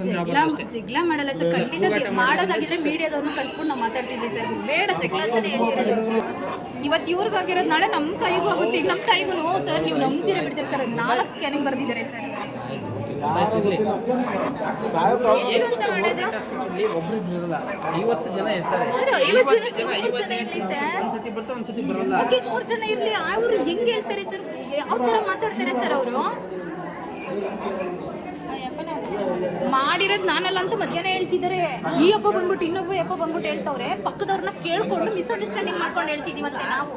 ಜಗಳ ಮಾಡಲ್ಲ ಸರ್, ಖಂಡಿತ ಮಾಡೋದಾಗಿದ್ರೆ ಮೀಡಿಯಾದವ್ರನ್ನ ಕರ್ಸ್ಕೊಂಡು ನಾವು ಮಾತಾಡ್ತಿದ್ವಿ ಸರ್. ಬೇಡ ಜಗಳ ಅಂತಾನೆ ಹೇಳ್ತಿರೋದು. ಇವತ್ತು ಇವ್ರಿಗಾಗಿರೋದು ನಾಳೆ ನಮ್ಮ ತಾಯಿಗೂ ಆಗುತ್ತೆ. ಈಗ ನಮ್ಮ ತಾಯಿಗೂ ಸರ್ ನೀವು ನಂಬ್ತೀರಾ ಬಿಡ್ತೀರಾ ಸರ್? 4 ಸ್ಕ್ಯಾನಿಂಗ್ ಬರ್ದಿದ್ದಾರೆ ಸರ್. ಎಷ್ಟು ಅಂತ ಮಾಡೋದು? 50 ಜನ ಇರ್ತಾರೆ. 50 ಜನ ಇರ್ಲಿ ಸರ್. ಒಂದ್ಸತಿ ಬರ್ತಾರೆ ಒಂದ್ಸತಿ ಬರಲ್ಲ. 100 ಜನ ಇರ್ಲಿ. ಅವ್ರು ಹೆಂಗ್ ಹೇಳ್ತಾರೆ ಸರ್? ಯಾವ ತರ ಮಾತಾಡ್ತಾರೆ ಸರ್ ಅವರು? ಮಾಡಿರೋದು ನಾನಲ್ಲ ಅಂತ ಮಧ್ಯಾಹ್ನ ಹೇಳ್ತಿದ್ದಾರೆ. ಈ ಹಬ್ಬ ಬಂದ್ಬಿಟ್ಟು ಇನ್ನೊಬ್ಬ ಹಬ್ಬ ಬಂದ್ಬಿಟ್ಟು ಹೇಳ್ತವ್ರೆ. ಪಕ್ಕದವ್ರನ್ನ ಕೇಳ್ಕೊಂಡು ಮಿಸ್ ಅಂಡರ್ಸ್ಟ್ಯಾಂಡಿಂಗ್ ಮಾಡ್ಕೊಂಡು ಹೇಳ್ತಿದೀವಂತೆ ನಾವು.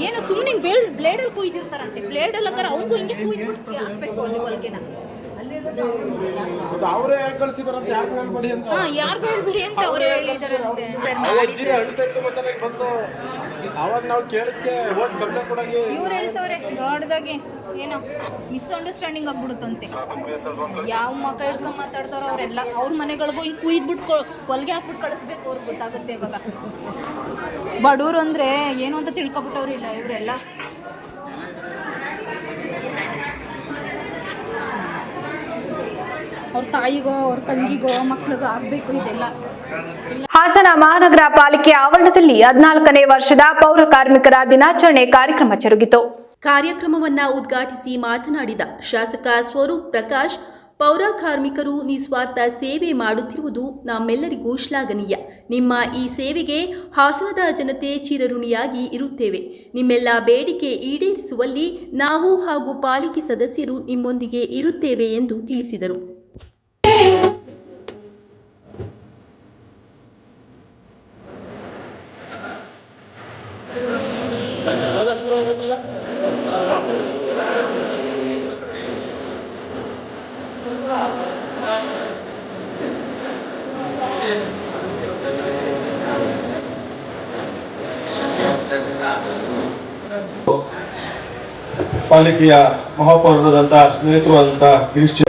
ಏನು ಸುಮ್ಮನೆ ಬ್ಲೇಡಲ್ಲಿ ಕುಯ್ದಿರ್ತಾರಂತೆ. ಬ್ಲೇಡಲ್ಲಿ ಹಾಕಾರ ಅವ್ರಿಗೂ ಹಿಂಗೆ ಕುಯ್ದ್ಬಿಟ್ಟು ಹಾಕ್ಬೇಕು ಅಲ್ಲಿ ಹೊಲ್ಗೆನ. ಅವರೇ ಹೇಳ್ಕಳಿಸಿದಾರಂತೆ, ಯಾರು ಹೇಳ್ಬೇಡಿ ಅಂತ. ಯಾರು ಹೇಳ್ಬಿಡಿ ಅಂತ ಅವರೇ ಹೇಳಿದಾರಂತೆ. ಬಂದು ಅವಾಗ ನಾವು ಕೇಳಕ್ಕೆ ಹೋಗಿ ಕಂಪ್ಲೇಂಟ್ ಕೊಡಂಗೆ ಇವ್ರು ಹೇಳ್ತವ್ರೆ ದೊಡ್ಡದಾಗಿ ಏನೋ ಮಿಸ್ ಅಂಡರ್ಸ್ಟ್ಯಾಂಡಿಂಗ್ ಆಗ್ಬಿಡುತ್ತಂತೆ. ಯಾವ ಮಕ್ಕ ಹಿಡ್ಕೊಂಡ್ ಮಾತಾಡ್ತಾರೋ ಅವರೆಲ್ಲ ಅವ್ರ ಮನೆಗಳಿಗೂ ಹಿಂಗೆ ಕುಯ್ದ್ಬಿಟ್ಟು ಹೊಲ್ಗೆ ಹಾಕ್ಬಿಟ್ಟು ಕಳಿಸ್ಬೇಕು. ಅವ್ರಿಗೆ ಗೊತ್ತಾಗುತ್ತೆ ಇವಾಗ. ಬಡವರು ಅಂದ್ರೆ ಏನು ಅಂತ ತಿಳ್ಕೊಬಿಟ್ಟವ್ರಿಲ್ಲ ಇವರೆಲ್ಲ. ಅವ್ರ ತಾಯಿಗೋ ಅವ್ರ ತಂಗಿಗೋ ಮಕ್ಳಿಗೋ ಆಗ್ಬೇಕು ಇದೆಲ್ಲ. ಹಾಸನ ಮಹಾನಗರ ಪಾಲಿಕೆ ಆವರಣದಲ್ಲಿ 14ನೇ ವರ್ಷದ ಪೌರ ಕಾರ್ಮಿಕರ ದಿನಾಚರಣೆ ಕಾರ್ಯಕ್ರಮ ಜರುಗಿತು. ಕಾರ್ಯಕ್ರಮವನ್ನು ಉದ್ಘಾಟಿಸಿ ಮಾತನಾಡಿದ ಶಾಸಕ ಸ್ವರೂಪ್ ಪ್ರಕಾಶ್, ಪೌರ ಕಾರ್ಮಿಕರು ನಿಸ್ವಾರ್ಥ ಸೇವೆ ಮಾಡುತ್ತಿರುವುದು ನಮ್ಮೆಲ್ಲರಿಗೂ ಶ್ಲಾಘನೀಯ. ನಿಮ್ಮ ಈ ಸೇವೆಗೆ ಹಾಸನದ ಜನತೆ ಚಿರಋಣಿಯಾಗಿ ಇರುತ್ತೇವೆ. ನಿಮ್ಮೆಲ್ಲ ಬೇಡಿಕೆ ಈಡೇರಿಸುವಲ್ಲಿ ನಾವು ಹಾಗೂ ಪಾಲಿಕೆ ಸದಸ್ಯರು ನಿಮ್ಮೊಂದಿಗೆ ಇರುತ್ತೇವೆ ಎಂದು ತಿಳಿಸಿದರು. ಪಾಲಿಕೆಯ ಮಹಾಪೌರರಾದಂತಹ ಸ್ನೇಹಿತರಾದಂತಹ ಗಿರೀಶ್,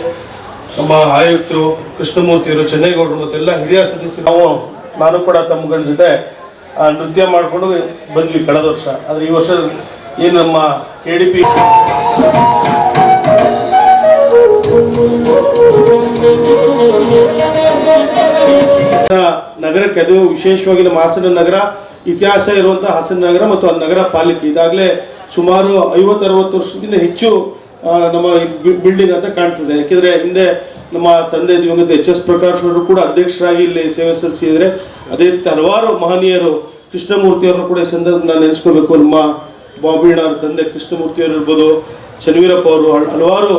ನಮ್ಮ ಆಯುಕ್ತರು ಕೃಷ್ಣಮೂರ್ತಿಯವರು, ಚೆನ್ನೈಗೌಡರು ಮತ್ತೆಲ್ಲ ಹಿರಿಯ ಸದಸ್ಯರು, ನಾನು ಕೂಡ ತಮ್ಮಗಳ ಜೊತೆ ನೃತ್ಯ ಮಾಡಿಕೊಂಡು ಬಂದ್ವಿ ಕಳೆದ ವರ್ಷ. ಆದರೆ ಈ ವರ್ಷ ಏನು ನಮ್ಮ KDP ನಗರಕ್ಕೆ, ಅದು ವಿಶೇಷವಾಗಿ ನಮ್ಮ ಹಾಸನ ನಗರ ಇತಿಹಾಸ ಇರುವಂತಹ ಹಾಸನ ನಗರ ಮತ್ತು ಆ ನಗರ ಪಾಲಿಕೆ ಇದಾಗಲೇ ಸುಮಾರು 50-60 ವರ್ಷಕ್ಕಿಂತ ಹೆಚ್ಚು ನಮ್ಮ ಬಿಲ್ಡಿಂಗ್ ಅಂತ ಕಾಣ್ತದೆ. ಯಾಕೆಂದ್ರೆ ಹಿಂದೆ ನಮ್ಮ ತಂದೆ ದಿವಂಗತ HS ಪ್ರಕಾಶ್ ಅವರು ಕೂಡ ಅಧ್ಯಕ್ಷರಾಗಿ ಇಲ್ಲಿ ಸೇವೆ ಸಲ್ಲಿಸಿದರೆ. ಅದೇ ರೀತಿ ಹಲವಾರು ಮಹನೀಯರು, ಕೃಷ್ಣಮೂರ್ತಿಯವರು ಕೂಡ ಈ ಸಂದರ್ಭ ನಾನು ನೆನೆಸ್ಕೋಬೇಕು. ನಮ್ಮ ಬಾಬಿಣ್ಣ ಅವ್ರ ತಂದೆ ಕೃಷ್ಣಮೂರ್ತಿಯವರು ಇರ್ಬೋದು, ಚನ್ನವೀರಪ್ಪ ಅವರು, ಹಲವಾರು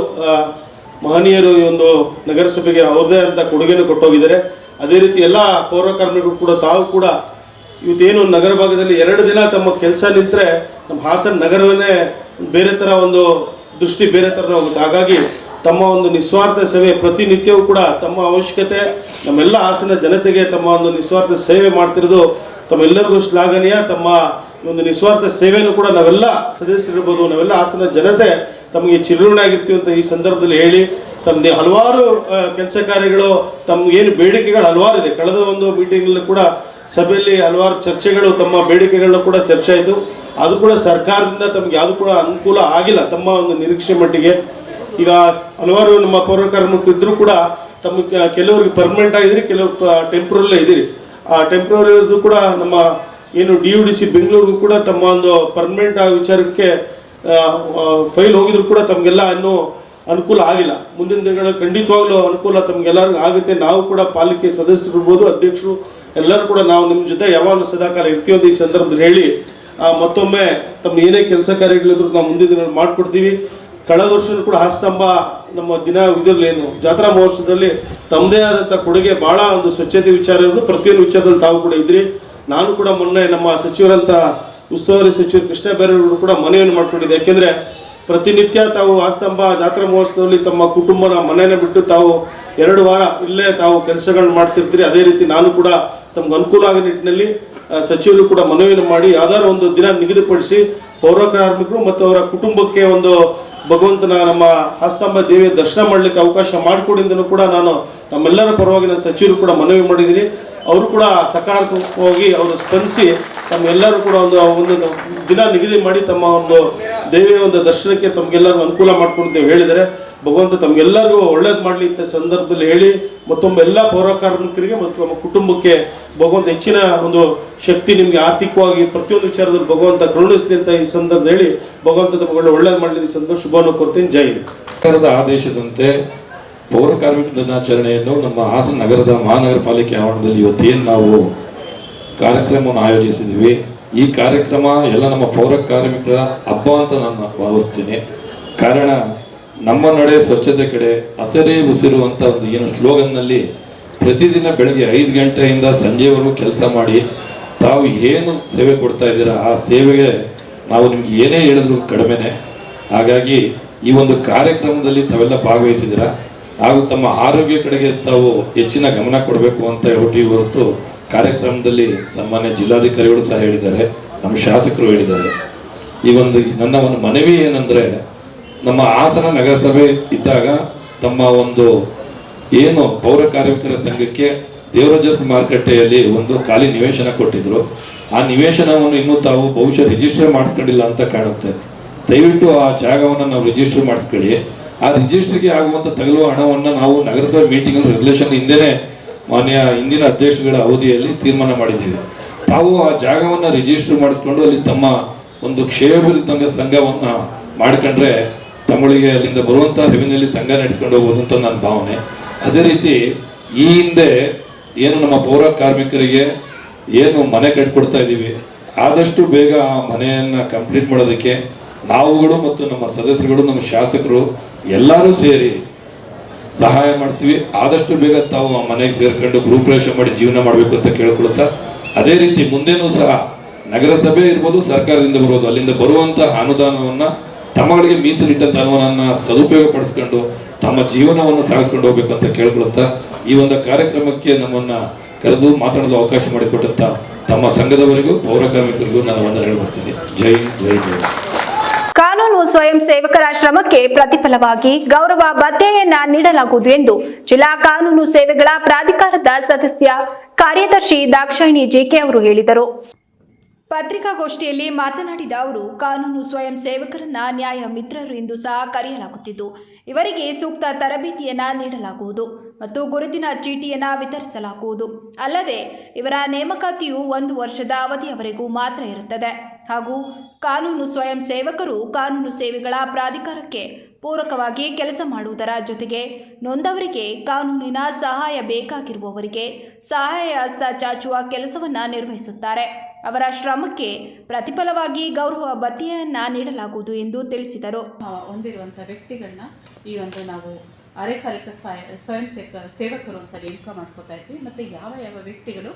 ಮಹನೀಯರು ಈ ಒಂದು ನಗರಸಭೆಗೆ ಅವ್ರದೇ ಅಂತ ಕೊಡುಗೆಯನ್ನು ಕೊಟ್ಟೋಗಿದ್ದಾರೆ. ಅದೇ ರೀತಿ ಎಲ್ಲ ಪೌರ ಕಾರ್ಮಿಕರು ಕೂಡ ತಾವು ಕೂಡ ಇವತ್ತೇನು ನಗರ ಭಾಗದಲ್ಲಿ 2 ದಿನ ತಮ್ಮ ಕೆಲಸ ನಿಂತರೆ ನಮ್ಮ ಹಾಸನ ನಗರವನ್ನೇ ಬೇರೆ ಥರ ಒಂದು ದೃಷ್ಟಿ ಬೇರೆ ಥರ ಹೋಗುತ್ತೆ. ಹಾಗಾಗಿ ತಮ್ಮ ಒಂದು ನಿಸ್ವಾರ್ಥ ಸೇವೆ ಪ್ರತಿನಿತ್ಯವೂ ಕೂಡ ತಮ್ಮ ಅವಶ್ಯಕತೆ ನಮ್ಮೆಲ್ಲ ಹಾಸನ ಜನತೆಗೆ ತಮ್ಮ ಒಂದು ನಿಸ್ವಾರ್ಥ ಸೇವೆ ಮಾಡ್ತಿರೋದು ತಮ್ಮೆಲ್ಲರಿಗೂ ಶ್ಲಾಘನೀಯ. ತಮ್ಮ ಒಂದು ನಿಸ್ವಾರ್ಥ ಸೇವೆಯನ್ನು ಕೂಡ ನಾವೆಲ್ಲ ಸದಸ್ಯರಿರ್ಬೋದು, ನಾವೆಲ್ಲ ಹಾಸನ ಜನತೆ ತಮಗೆ ಚಿರಋಣಿ ಆಗಿರ್ತೀವಿ ಅಂತ ಈ ಸಂದರ್ಭದಲ್ಲಿ ಹೇಳಿ, ತಮ್ಮದೇ ಹಲವಾರು ಕೆಲಸ ಕಾರ್ಯಗಳು, ತಮ್ಗೇನು ಬೇಡಿಕೆಗಳು ಹಲವಾರು ಇದೆ. ಕಳೆದ ಒಂದು ಮೀಟಿಂಗಲ್ಲಿ ಕೂಡ ಸಭೆಯಲ್ಲಿ ಹಲವಾರು ಚರ್ಚೆಗಳು, ತಮ್ಮ ಬೇಡಿಕೆಗಳನ್ನ ಕೂಡ ಚರ್ಚೆ ಆಯಿತು. ಅದು ಕೂಡ ಸರ್ಕಾರದಿಂದ ತಮಗೆ ಯಾವುದು ಕೂಡ ಅನುಕೂಲ ಆಗಿಲ್ಲ ತಮ್ಮ ಒಂದು ನಿರೀಕ್ಷೆ ಮಟ್ಟಿಗೆ. ಈಗ ಹಲವಾರು ನಮ್ಮ ಪೌರ ಕಾರ್ಮಿಕರು ಇದ್ದರೂ ಕೂಡ ತಮ್ಮ ಕೆಲವರಿಗೆ ಪರ್ಮನೆಂಟ್ ಆಗಿದ್ರಿ, ಕೆಲವರು ಟೆಂಪ್ರರಲ್ಲೇ ಇದ್ದೀರಿ. ಆ ಟೆಂಪ್ರರಿ ಕೂಡ ನಮ್ಮ ಏನು DUDC ಬೆಂಗಳೂರಿಗೂ ಕೂಡ ತಮ್ಮ ಒಂದು ಪರ್ಮನೆಂಟ್ ಆಗಿ ವಿಚಾರಕ್ಕೆ ಫೈಲ್ ಹೋಗಿದ್ರು ಕೂಡ ತಮಗೆಲ್ಲ ಇನ್ನೂ ಅನುಕೂಲ ಆಗಿಲ್ಲ. ಮುಂದಿನ ದಿನಗಳಲ್ಲಿ ಖಂಡಿತವಾಗ್ಲೂ ಅನುಕೂಲ ತಮಗೆಲ್ಲರಿಗೂ ಆಗುತ್ತೆ. ನಾವು ಕೂಡ ಪಾಲಿಕೆ ಸದಸ್ಯರು ಇರ್ಬೋದು, ಅಧ್ಯಕ್ಷರು ಎಲ್ಲರೂ ಕೂಡ ನಾವು ನಿಮ್ಮ ಜೊತೆ ಯಾವಾಗಲೂ ಸದಾಕಾಲ ಇರ್ತೀವಿ ಅಂತ ಈ ಸಂದರ್ಭದಲ್ಲಿ ಹೇಳಿ, ಮತ್ತೊಮ್ಮೆ ತಮ್ಮ ಏನೇ ಕೆಲಸ ಕಾರ್ಯಗಳಿದ್ರು ನಾವು ಮುಂದಿನ ದಿನಗಳಲ್ಲಿ ಮಾಡಿಕೊಡ್ತೀವಿ. ಕಳೆದ ವರ್ಷವೂ ಕೂಡ ಹಾಸನಾಂಬ ನಮ್ಮ ಇದರಲ್ಲೇನು ಜಾತ್ರಾ ಮಹೋತ್ಸವದಲ್ಲಿ ತಮ್ಮದೇ ಆದಂಥ ಕೊಡುಗೆ ಭಾಳ ಒಂದು ಸ್ವಚ್ಛತೆ ವಿಚಾರ ಇರೋದು, ಪ್ರತಿಯೊಂದು ವಿಚಾರದಲ್ಲಿ ತಾವು ಕೂಡ ಇದ್ರಿ. ನಾನು ಕೂಡ ಮೊನ್ನೆ ನಮ್ಮ ಸಚಿವರಂಥ ಉಸ್ತುವಾರಿ ಸಚಿವರು ಕೃಷ್ಣ ಬೈರೇಗೌಡರು ಕೂಡ ಮನವಿಯನ್ನು ಮಾಡ್ಕೊಂಡಿದ್ದೆ. ಯಾಕೆಂದರೆ ಪ್ರತಿನಿತ್ಯ ತಾವು ಹಾಸನಾಂಬ ಜಾತ್ರಾ ಮಹೋತ್ಸವದಲ್ಲಿ ತಮ್ಮ ಕುಟುಂಬನ ಮನೆಯನ್ನು ಬಿಟ್ಟು ತಾವು 2 ವಾರ ಇಲ್ಲೇ ತಾವು ಕೆಲಸಗಳನ್ನ ಮಾಡ್ತಿರ್ತೀರಿ. ಅದೇ ರೀತಿ ನಾನು ಕೂಡ ತಮ್ಗೆ ಅನುಕೂಲ ಆಗೋ ನಿಟ್ಟಿನಲ್ಲಿ ಸಚಿವರು ಕೂಡ ಮನವಿಯನ್ನು ಮಾಡಿ ಯಾವ್ದಾದ್ರು ಒಂದು ದಿನ ನಿಗದಿಪಡಿಸಿ ಪೌರ ಕಾರ್ಮಿಕರು ಮತ್ತು ಅವರ ಕುಟುಂಬಕ್ಕೆ ಒಂದು ಭಗವಂತನ ನಮ್ಮ ಹಾಸನಾಂಬ ದೇವಿಯ ದರ್ಶನ ಮಾಡಲಿಕ್ಕೆ ಅವಕಾಶ ಮಾಡಿಕೊಡಿಂದನೂ ಕೂಡ ನಾನು ತಮ್ಮೆಲ್ಲರ ಪರವಾಗಿ ನಾನು ಸಚಿವರು ಕೂಡ ಮನವಿ ಮಾಡಿದ್ದೀನಿ. ಅವರು ಕೂಡ ಸಕಾರಾತ್ಮಕವಾಗಿ ಅವರು ಸ್ಪಂದಿಸಿ ತಮ್ಮೆಲ್ಲರೂ ಕೂಡ ಒಂದು ದಿನ ನಿಗದಿ ಮಾಡಿ ತಮ್ಮ ಒಂದು ದೇವಿಯ ಒಂದು ದರ್ಶನಕ್ಕೆ ತಮಗೆಲ್ಲರಿಗೂ ಅನುಕೂಲ ಮಾಡ್ಕೊಂಡು ಹೇಳಿದರೆ ಭಗವಂತ ತಮಗೆಲ್ಲರಿಗೂ ಒಳ್ಳೇದು ಮಾಡಲಿ ಅಂತ ಸಂದರ್ಭದಲ್ಲಿ ಹೇಳಿ, ಮತ್ತೊಮ್ಮೆ ಎಲ್ಲ ಪೌರ ಕಾರ್ಮಿಕರಿಗೆ ಮತ್ತು ನಮ್ಮ ಕುಟುಂಬಕ್ಕೆ ಭಗವಂತ ಹೆಚ್ಚಿನ ಒಂದು ಶಕ್ತಿ, ನಿಮಗೆ ಆರ್ಥಿಕವಾಗಿ ಪ್ರತಿಯೊಂದು ವಿಚಾರದಲ್ಲಿ ಭಗವಂತ ಕರುಣಿಸಲಿ ಅಂತ ಈ ಸಂದರ್ಭದಲ್ಲಿ ಹೇಳಿ, ಭಗವಂತ ತಮಗೆ ಒಳ್ಳೇದು ಮಾಡಲಿ ಈ ಸಂದರ್ಭ ಶುಭವನ್ನು ಕೊಡ್ತೀನಿ. ಜೈ ಹಿಂದ್. ಸರ್ಕಾರದ ಆದೇಶದಂತೆ ಪೌರ ಕಾರ್ಮಿಕ ದಿನಾಚರಣೆಯನ್ನು ನಮ್ಮ ಹಾಸನ ನಗರದ ಮಹಾನಗರ ಪಾಲಿಕೆ ಆವರಣದಲ್ಲಿ ಇವತ್ತೇನು ನಾವು ಕಾರ್ಯಕ್ರಮವನ್ನು ಆಯೋಜಿಸಿದ್ದೀವಿ, ಈ ಕಾರ್ಯಕ್ರಮ ಎಲ್ಲ ನಮ್ಮ ಪೌರ ಕಾರ್ಮಿಕರ ಹಬ್ಬ ಅಂತ ನಾನು ಭಾವಿಸ್ತೀನಿ. ಕಾರಣ ನಮ್ಮ ನಡೆ ಸ್ವಚ್ಛತೆ ಕಡೆ ಹಸರೇ ಉಸಿರು ಅಂತ ಒಂದು ಏನು ಸ್ಲೋಗನ್ನಲ್ಲಿ ಪ್ರತಿದಿನ ಬೆಳಗ್ಗೆ 5 ಗಂಟೆಯಿಂದ ಸಂಜೆವರೆಗೂ ಕೆಲಸ ಮಾಡಿ ತಾವು ಏನು ಸೇವೆ ಕೊಡ್ತಾ ಇದ್ದೀರಾ ಆ ಸೇವೆಗೆ ನಾವು ನಿಮ್ಗೆ ಏನೇ ಹೇಳಿದ್ರು ಕಡಿಮೆನೆ. ಹಾಗಾಗಿ ಈ ಒಂದು ಕಾರ್ಯಕ್ರಮದಲ್ಲಿ ತಾವೆಲ್ಲ ಭಾಗವಹಿಸಿದ್ದೀರಾ ಹಾಗೂ ತಮ್ಮ ಆರೋಗ್ಯ ಕಡೆಗೆ ತಾವು ಹೆಚ್ಚಿನ ಗಮನ ಕೊಡಬೇಕು ಅಂತ ಹೇಳ್ಬಿಟ್ಟು ಇವತ್ತು ಕಾರ್ಯಕ್ರಮದಲ್ಲಿ ಸನ್ಮಾನ್ಯ ಜಿಲ್ಲಾಧಿಕಾರಿಗಳು ಸಹ ಹೇಳಿದ್ದಾರೆ, ನಮ್ಮ ಶಾಸಕರು ಹೇಳಿದ್ದಾರೆ. ಈ ಒಂದು ನನ್ನ ಒಂದು ಮನವಿ ಏನಂದರೆ, ನಮ್ಮ ಹಾಸನ ನಗರಸಭೆ ಇದ್ದಾಗ ತಮ್ಮ ಒಂದು ಏನು ಪೌರ ಕಾರ್ಮಿಕರ ಸಂಘಕ್ಕೆ ದೇವರಾಜರ್ಸ್ ಮಾರುಕಟ್ಟೆಯಲ್ಲಿ ಒಂದು ಖಾಲಿ ನಿವೇಶನ ಕೊಟ್ಟಿದ್ರು. ಆ ನಿವೇಶನವನ್ನು ಇನ್ನೂ ತಾವು ಬಹುಶಃ ರಿಜಿಸ್ಟರ್ ಮಾಡಿಸ್ಕೊಂಡಿಲ್ಲ ಅಂತ ಕಾಣುತ್ತೆ. ದಯವಿಟ್ಟು ಆ ಜಾಗವನ್ನು ನಾವು ರಿಜಿಸ್ಟರ್ ಮಾಡಿಸ್ಕೊಳ್ಳಿ. ಆ ರಿಜಿಸ್ಟ್ರಿಗೆ ಆಗುವಂಥ ತಗಲುವ ಹಣವನ್ನು ನಾವು ನಗರಸಭೆ ಮೀಟಿಂಗಲ್ಲಿ ರೆಸಲ್ಯೂಷನ್ ಹಿಂದಿನ ಅಧ್ಯಕ್ಷಗಳ ಅವಧಿಯಲ್ಲಿ ತೀರ್ಮಾನ ಮಾಡಿದ್ದೀವಿ. ತಾವು ಆ ಜಾಗವನ್ನು ರಿಜಿಸ್ಟರ್ ಮಾಡಿಸ್ಕೊಂಡು ಅಲ್ಲಿ ತಮ್ಮ ಒಂದು ಕ್ಷೇಮಾಭಿವೃದ್ಧಿ ಸಂಘವನ್ನು ಮಾಡ್ಕೊಂಡ್ರೆ ತಮ್ಮಳಿಗೆ ಅಲ್ಲಿಂದ ಬರುವಂಥ ರೆವಿನ್ಯೂಲಿ ಸಂಘ ನಡೆಸ್ಕೊಂಡು ಹೋಗ್ಬೋದು ಅಂತ ನನ್ನ ಭಾವನೆ. ಅದೇ ರೀತಿ ಈ ಹಿಂದೆ ಏನು ನಮ್ಮ ಪೌರ ಕಾರ್ಮಿಕರಿಗೆ ಏನು ಮನೆ ಕಟ್ಕೊಡ್ತಾ ಇದ್ದೀವಿ, ಆದಷ್ಟು ಬೇಗ ಆ ಮನೆಯನ್ನು ಕಂಪ್ಲೀಟ್ ಮಾಡೋದಕ್ಕೆ ನಾವುಗಳು ಮತ್ತು ನಮ್ಮ ಸದಸ್ಯರುಗಳು, ನಮ್ಮ ಶಾಸಕರು ಎಲ್ಲರೂ ಸೇರಿ ಸಹಾಯ ಮಾಡ್ತೀವಿ. ಆದಷ್ಟು ಬೇಗ ತಾವು ಆ ಮನೆಗೆ ಸೇರ್ಕೊಂಡು ಗೃಹಪ್ರವೇಶ ಮಾಡಿ ಜೀವನ ಮಾಡಬೇಕು ಅಂತ ಕೇಳ್ಕೊಳ್ತಾ, ಅದೇ ರೀತಿ ಮುಂದೇನೂ ಸಹ ನಗರಸಭೆ ಇರ್ಬೋದು, ಸರ್ಕಾರದಿಂದ ಬರ್ಬೋದು, ಅಲ್ಲಿಂದ ಬರುವಂಥ ಅನುದಾನವನ್ನು ತಮ್ಮಗಳಿಗೆ ಮೀಸಲಿಟ್ಟಂಥ ಅನುದಾನವನ್ನು ಸದುಪಯೋಗ ಪಡಿಸ್ಕೊಂಡು ತಮ್ಮ ಜೀವನವನ್ನು ಸಾಗಿಸ್ಕೊಂಡು ಹೋಗ್ಬೇಕು ಅಂತ ಕೇಳ್ಕೊಳ್ತಾ, ಈ ಒಂದು ಕಾರ್ಯಕ್ರಮಕ್ಕೆ ನಮ್ಮನ್ನು ಕರೆದು ಮಾತಾಡಲು ಅವಕಾಶ ಮಾಡಿಕೊಟ್ಟಂಥ ತಮ್ಮ ಸಂಘದವರಿಗೂ ಪೌರ ಕಾರ್ಮಿಕರಿಗೂ ನಾನು ವಂದನೆ ಹೇಳಬಯಸ್ತೀನಿ. ಜೈ ಜೈ ಜೈ. ಕಾನೂನು ಸ್ವಯಂ ಸೇವಕರ ಶ್ರಮಕ್ಕೆ ಪ್ರತಿಫಲವಾಗಿ ಗೌರವ ಭತ್ಯೆಯನ್ನ ನೀಡಲಾಗುವುದು ಎಂದು ಜಿಲ್ಲಾ ಕಾನೂನು ಸೇವೆಗಳ ಪ್ರಾಧಿಕಾರದ ಸದಸ್ಯ ಕಾರ್ಯದರ್ಶಿ ದಾಕ್ಷಾಯಿಣಿ ಜೆಕೆ ಅವರು ಹೇಳಿದರು. ಪತ್ರಿಕಾಗೋಷ್ಠಿಯಲ್ಲಿ ಮಾತನಾಡಿದ ಅವರು, ಕಾನೂನು ಸ್ವಯಂ ಸೇವಕರನ್ನ ನ್ಯಾಯ ಮಿತ್ರರು ಎಂದು ಸಹ ಕರೆಯಲಾಗುತ್ತಿದ್ದು, ಇವರಿಗೆ ಸೂಕ್ತ ತರಬೇತಿಯನ್ನ ನೀಡಲಾಗುವುದು ಮತ್ತು ಗುರುತಿನ ಚೀಟಿಯನ್ನ ವಿತರಿಸಲಾಗುವುದು. ಅಲ್ಲದೆ ಇವರ ನೇಮಕಾತಿಯು 1 ವರ್ಷದ ಅವಧಿಯವರೆಗೂ ಮಾತ್ರ ಇರುತ್ತದೆ ಹಾಗೂ ಕಾನೂನು ಸ್ವಯಂ ಸೇವಕರು ಕಾನೂನು ಸೇವೆಗಳ ಪ್ರಾಧಿಕಾರಕ್ಕೆ ಪೂರಕವಾಗಿ ಕೆಲಸ ಮಾಡುವುದರ ಜೊತೆಗೆ ನೊಂದವರಿಗೆ ಕಾನೂನಿನ ಸಹಾಯ ಬೇಕಾಗಿರುವವರಿಗೆ ಸಹಾಯ ಹಸ್ತ ಚಾಚುವ ಕೆಲಸವನ್ನು ನಿರ್ವಹಿಸುತ್ತಾರೆ. ಅವರ ಶ್ರಮಕ್ಕೆ ಪ್ರತಿಫಲವಾಗಿ ಗೌರವ ಭತ್ಯೆಯನ್ನು ನೀಡಲಾಗುವುದು ಎಂದು ತಿಳಿಸಿದರು. ಹೊಂದಿರುವಂಥ ವ್ಯಕ್ತಿಗಳನ್ನ ಈ ಒಂದು ನಾವು ಅರೆಕಾಲಿಕ ಸ್ವಯಂ ಸೇವಕರು ಅಂತ ನೇಮಕ ಮಾಡ್ಕೋತಾ ಇದ್ವಿ. ಮತ್ತು ಯಾವ ವ್ಯಕ್ತಿಗಳು